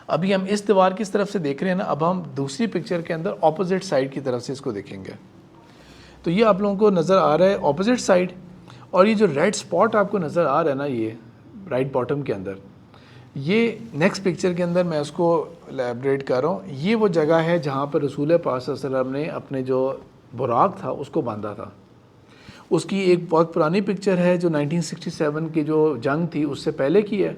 ابھی ہم اس دیوار کس طرف سے دیکھ رہے ہیں نا، اب ہم دوسری پکچر کے اندر اپوزٹ سائڈ کی طرف سے اس کو دیکھیں گے. تو یہ آپ لوگوں کو نظر آ رہا ہے اپوزٹ سائڈ، اور یہ جو ریڈ سپاٹ آپ کو نظر آ رہا ہے نا یہ رائٹ باٹم کے اندر، یہ نیکسٹ پکچر کے اندر میں اس کو الیبریٹ کر رہا ہوں. یہ وہ جگہ ہے جہاں پر رسول پاک صلی اللہ علیہ وسلم نے اپنے جو براق تھا اس کو باندھا تھا. اس کی ایک بہت پرانی پکچر ہے جو 1967 کی جو جنگ تھی اس سے پہلے کی ہے،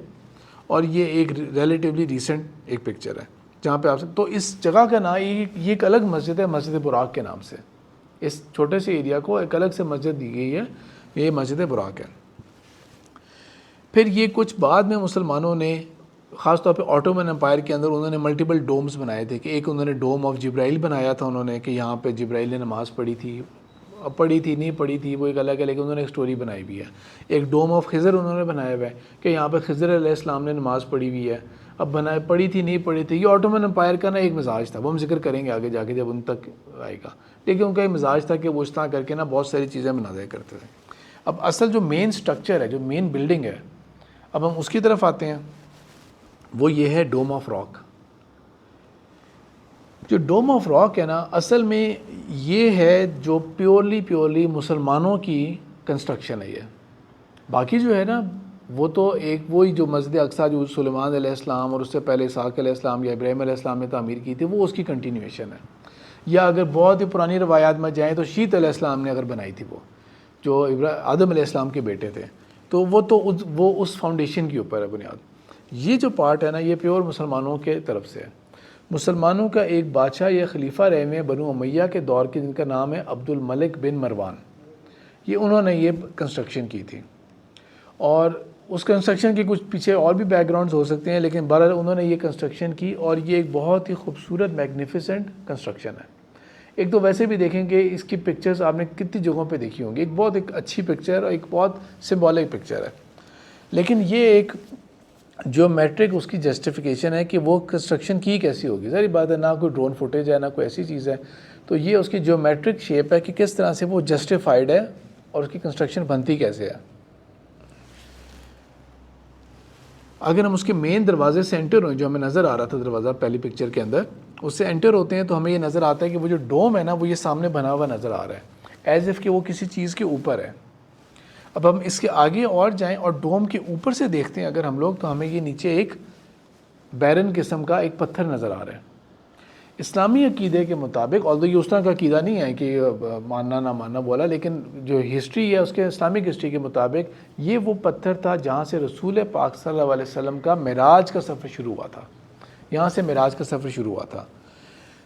اور یہ ایک ریلیٹیولی ریسنٹ ایک پکچر ہے جہاں پہ آپ سے. تو اس جگہ کا نام یہ ایک الگ مسجد ہے، مسجد براق کے نام سے. اس چھوٹے سے ایریا کو ایک الگ سے مسجد دی گئی ہے، یہ مسجد براق ہے. پھر یہ کچھ بعد میں مسلمانوں نے خاص طور پہ آٹومن امپائر کے اندر انہوں نے ملٹیپل ڈومز بنائے تھے، کہ ایک انہوں نے ڈوم آف جبرائیل بنایا تھا انہوں نے، کہ یہاں پہ جبرائیل نے نماز پڑھی تھی، نہیں پڑھی تھی وہ ایک الگ ہے، لیکن انہوں نے ایک سٹوری بنائی ہوئی ہے. ایک ڈوم آف خضر انہوں نے بنایا ہوا ہے کہ یہاں پہ خضر علیہ السلام نے نماز پڑھی ہوئی ہے. اب پڑھی تھی نہیں پڑھی تھی، یہ آٹومن امپائر کا نا ایک مزاج تھا، وہ ہم ذکر کریں گے آگے جا کے جب ان تک آئے گا. لیکن ان کا یہ مزاج تھا کہ وہ اس طرح کر کے نا بہت ساری چیزیں بنا دیا کرتے تھے. اب اصل جو مین سٹرکچر ہے، جو مین بلڈنگ ہے، اب ہم اس کی طرف آتے ہیں، وہ یہ ہے ڈوم آف راک. جو ڈوم آف راک ہے نا، اصل میں یہ ہے جو پیورلی مسلمانوں کی کنسٹرکشن ہے. یہ باقی جو ہے نا وہ تو ایک وہی جو مسجد اقصیٰ جو سلیمان علیہ السلام اور اس سے پہلے اسحاق علیہ السلام یا ابراہیم علیہ السلام نے تعمیر کی تھی، وہ اس کی کنٹینیویشن ہے. یا اگر بہت ہی پرانی روایات میں جائیں تو شیت علیہ السلام نے اگر بنائی تھی، وہ جو آدم علیہ السلام کے بیٹے تھے، تو وہ اس فاؤنڈیشن کے اوپر ہے بنیاد. یہ جو پارٹ ہے نا یہ پیور مسلمانوں کے طرف سے ہے. مسلمانوں کا ایک بادشاہ یا خلیفہ رہے ہوئے بنو امیہ کے دور کے، جن کا نام ہے عبد الملک بن مروان. یہ انہوں نے یہ کنسٹرکشن کی تھی، اور اس کنسٹرکشن کے کچھ پیچھے اور بھی بیک گراؤنڈز ہو سکتے ہیں، لیکن بہرحال انہوں نے یہ کنسٹرکشن کی، اور یہ ایک بہت ہی خوبصورت میگنیفیسنٹ کنسٹرکشن ہے. ایک تو ویسے بھی دیکھیں کہ اس کی پکچرز آپ نے کتنی جگہوں پہ دیکھی ہوں گی، ایک اچھی پکچر اور ایک بہت سمبولک پکچر ہے. لیکن یہ ایک جو میٹرک اس کی جسٹیفیکیشن ہے کہ وہ کنسٹرکشن کی کیسی ہوگی. ظاہر بات ہے، نہ کوئی ڈرون فوٹیج ہے نہ کوئی ایسی چیز ہے، تو یہ اس کی جو میٹرک شیپ ہے کہ کس طرح سے وہ جسٹیفائڈ ہے اور اس کی کنسٹرکشن بنتی کیسے ہے. اگر ہم اس کے مین دروازے سے انٹر ہوئیں، جو ہمیں نظر آ رہا تھا دروازہ پہلی پکچر کے اندر، اس سے انٹر ہوتے ہیں تو ہمیں یہ نظر آتا ہے کہ وہ جو ڈوم ہے نا وہ یہ سامنے بنا ہوا نظر آ رہا ہے، ایز اف کہ وہ کسی چیز کے اوپر ہے. اب ہم اس کے آگے اور جائیں اور ڈوم کے اوپر سے دیکھتے ہیں اگر ہم لوگ، تو ہمیں یہ نیچے ایک بیرن قسم کا ایک پتھر نظر آ رہا ہے. اسلامی عقیدے کے مطابق، although یہ اس طرح کا عقیدہ نہیں ہے کہ ماننا نہ ماننا بولا، لیکن جو ہسٹری ہے اس کے اسلامک ہسٹری کے مطابق یہ وہ پتھر تھا جہاں سے رسول پاک صلی اللہ علیہ وسلم کا معراج کا سفر شروع ہوا تھا. یہاں سے معراج کا سفر شروع ہوا تھا.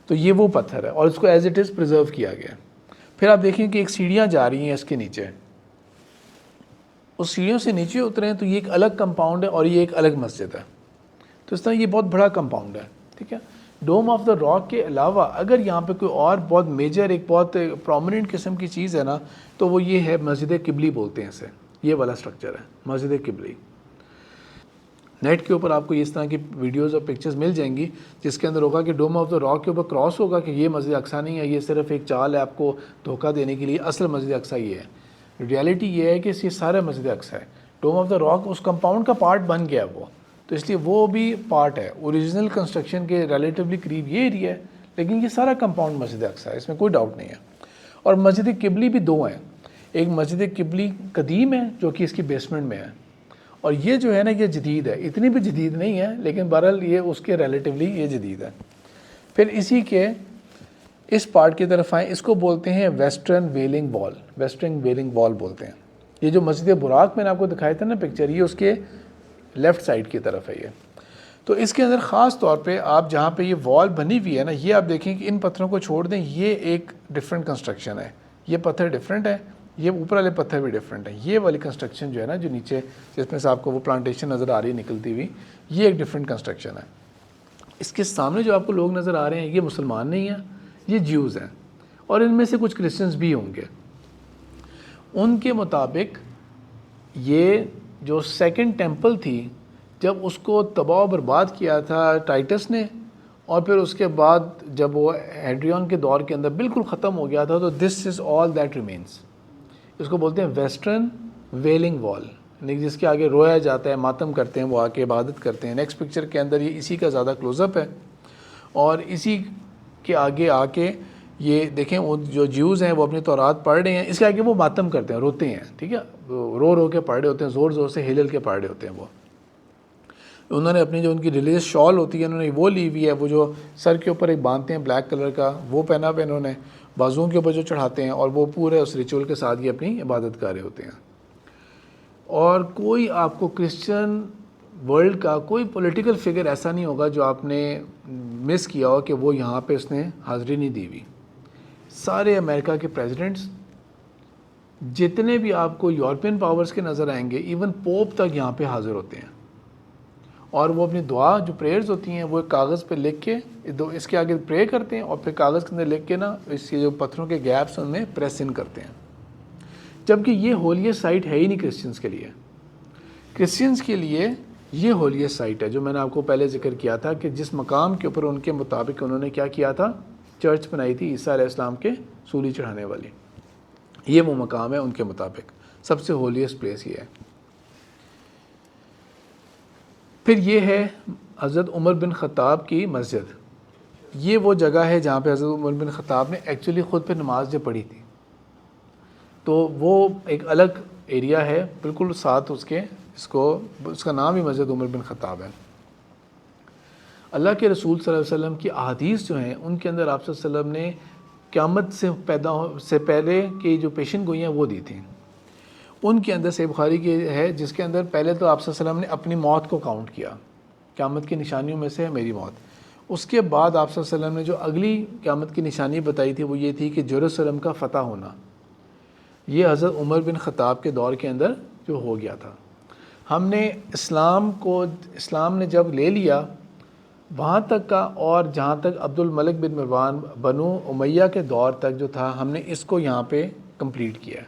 تو یہ وہ پتھر ہے اور اس کو ایز اٹ از پریزرو کیا گیا. پھر آپ دیکھیں کہ ایک سیڑھیاں جا رہی ہیں اس کے نیچے، اس سیڑھیوں سے نیچے اتریں تو یہ ایک الگ کمپاؤنڈ ہے اور یہ ایک الگ مسجد ہے. تو اس طرح یہ بہت بڑا کمپاؤنڈ ہے. ٹھیک ہے. ڈوم آف دا راک کے علاوہ اگر یہاں پہ کوئی اور بہت میجر ایک بہت پرومیننٹ قسم کی چیز ہے نا تو وہ یہ ہے مسجد قبلی بولتے ہیں اسے. یہ والا سٹرکچر ہے مسجد قبلی. نیٹ کے اوپر آپ کو اس طرح کی ویڈیوز اور پکچرز مل جائیں گی جس کے اندر ہوگا کہ ڈوم آف دا راک کے اوپر کراس ہوگا کہ یہ مسجد اقصیٰ نہیں ہے, یہ صرف ایک چال ہے آپ کو دھوکہ دینے کے لیے, اصل مسجد اقصیٰ یہ ہے. ریالٹی یہ ہے کہ یہ سارا مسجد اقصیٰ ہے. ڈوم آف دا راک اس کمپاؤنڈ کا پارٹ بن گیا وہ, تو اس لیے وہ بھی پارٹ ہے. اوریجنل کنسٹرکشن کے ریلیٹیولی قریب یہ ایریا ہے, لیکن یہ سارا کمپاؤنڈ مسجد اقصیٰ ہے, اس میں کوئی ڈاؤٹ نہیں ہے. اور مسجد قبلی بھی دو ہیں. ایک مسجد قبلی قدیم ہے جو کہ اس کی بیسمنٹ میں ہے, اور یہ جو ہے نا یہ جدید ہے. اتنی بھی جدید نہیں ہے لیکن بہرحال یہ اس کے ریلیٹیولی یہ جدید ہے. پھر اسی کے اس پارٹ کی طرف آئیں, اس کو بولتے ہیں ویسٹرن ویلنگ وال. ویسٹرن ویلنگ وال بولتے ہیں. یہ جو مسجد براق میں نے آپ کو دکھایا تھا نا پکچر, یہ اس کے لیفٹ سائڈ کی طرف ہے یہ. تو اس کے اندر خاص طور پہ آپ جہاں پہ یہ وال بنی ہوئی ہے نا, یہ آپ دیکھیں کہ ان پتھروں کو چھوڑ دیں, یہ ایک ڈفرینٹ کنسٹرکشن ہے. یہ پتھر ڈفرینٹ ہے, یہ اوپر والے پتھر بھی ڈفرینٹ ہیں. یہ والی کنسٹرکشن جو ہے نا جو نیچے جس میں سے آپ کو وہ پلانٹیشن نظر آ رہی ہے نکلتی ہوئی, یہ ایک ڈفرینٹ کنسٹرکشن ہے. اس کے سامنے جو آپ کو لوگ نظر آ رہے ہیں یہ مسلمان نہیں ہیں, یہ جیوز ہیں, اور ان میں سے کچھ کرسچنز بھی ہوں گے. ان کے مطابق یہ جو سیکنڈ ٹیمپل تھی, جب اس کو تباہ و برباد کیا تھا ٹائٹس نے, اور پھر اس کے بعد جب وہ ہیڈریون کے دور کے اندر بالکل ختم ہو گیا تھا, تو دس از آل دیٹ ریمینس. اس کو بولتے ہیں ویسٹرن ویلنگ وال, جس کے آگے رویا جاتا ہے, ماتم کرتے ہیں, وہ آ کے عبادت کرتے ہیں. نیکسٹ پکچر کے اندر یہ اسی کا زیادہ کلوز اپ ہے, اور اسی کے آگے آ کے یہ دیکھیں وہ جو جیوز ہیں وہ اپنی تورات پڑھ رہے ہیں, اس کے آگے وہ ماتم کرتے ہیں, روتے ہیں. ٹھیک ہے, رو رو کے پڑھ رہے ہوتے ہیں, زور زور سے ہل ہل کے پڑھ رہے ہوتے ہیں. وہ انہوں نے اپنی جو ان کی ریلیجس شال ہوتی ہے انہوں نے وہ لی ہوئی ہے, وہ جو سر کے اوپر ایک باندھتے ہیں بلیک کلر کا, وہ پہنا ہوا انہوں نے, بازوؤں کے اوپر جو چڑھاتے ہیں, اور وہ پورے اس ریچول کے ساتھ یہ اپنی عبادت کر رہے ہوتے ہیں. اور کوئی آپ کو کرسچن ورلڈ کا کوئی پولیٹیکل فگر ایسا نہیں ہوگا جو آپ نے مس کیا ہو کہ وہ یہاں پہ اس نے حاضری نہیں دی ہوئی. سارے امریکہ کے پریزیڈنٹس, جتنے بھی آپ کو یورپین پاورز کے نظر آئیں گے, ایون پوپ تک یہاں پہ حاضر ہوتے ہیں, اور وہ اپنی دعا جو پریئرز ہوتی ہیں وہ ایک کاغذ پہ لکھ کے اس کے آگے پرے کرتے ہیں, اور پھر کاغذ کے اندر لکھ کے نا اس کے جو پتھروں کے گیپس ان میں پریس ان کرتے ہیں. جبکہ یہ ہولیسٹ سائٹ ہے ہی نہیں کرسچنس کے لیے. کرسچنس کے لیے یہ ہولیسٹ سائٹ ہے جو میں نے آپ کو پہلے ذکر کیا تھا, کہ جس مقام کے اوپر ان کے مطابق انہوں نے کیا کیا تھا, چرچ بنائی تھی عیسیٰ علیہ السلام کے سولی چڑھانے والی. یہ وہ مقام ہے ان کے مطابق, سب سے ہولیسٹ پلیس یہ ہے. پھر یہ ہے حضرت عمر بن خطاب کی مسجد. یہ وہ جگہ ہے جہاں پہ حضرت عمر بن خطاب نے ایکچولی خود پہ نماز جو پڑھی تھی, تو وہ ایک الگ ایریا ہے بالکل ساتھ اس کے, اس کا نام ہی مسجد عمر بن خطاب ہے. اللہ کے رسول صلی اللہ علیہ وسلم کی احادیث جو ہیں ان کے اندر آپ صلی اللہ علیہ وسلم نے قیامت سے پہلے کی جو پیشن گوئیاں وہ دی تھیں. ان کے اندر صحیح بخاری کی ہے جس کے اندر پہلے تو آپ صلی اللہ علیہ وسلم نے اپنی موت کو کاؤنٹ کیا, قیامت کی نشانیوں میں سے ہے میری موت. اس کے بعد آپ صلی اللہ علیہ وسلم نے جو اگلی قیامت کی نشانی بتائی تھی وہ یہ تھی کہ یروشلم کا فتح ہونا. یہ حضرت عمر بن خطاب کے دور کے اندر جو ہو گیا تھا. ہم نے اسلام نے جب لے لیا وہاں تک کا, اور جہاں تک عبد الملک بن مروان بنو امیہ کے دور تک جو تھا, ہم نے اس کو یہاں پہ کمپلیٹ کیا ہے.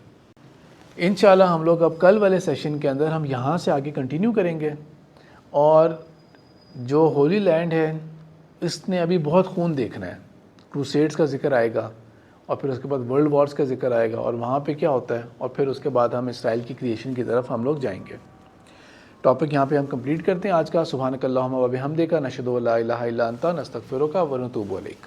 انشاءاللہ ہم لوگ اب کل والے سیشن کے اندر ہم یہاں سے آگے کنٹینیو کریں گے, اور جو ہولی لینڈ ہے اس نے ابھی بہت خون دیکھنا ہے. کروسیڈز کا ذکر آئے گا, اور پھر اس کے بعد ورلڈ وارز کا ذکر آئے گا, اور وہاں پہ کیا ہوتا ہے, اور پھر اس کے بعد ہم اسرائیل کی کریشن کی طرف ہم لوگ جائیں گے. ٹاپک یہاں پہ ہم کمپلیٹ کرتے ہیں آج کا. سبحانک اللہم و بحمدک نشہد ان لا الہ الا انت نستغفرک و نتوب الیک.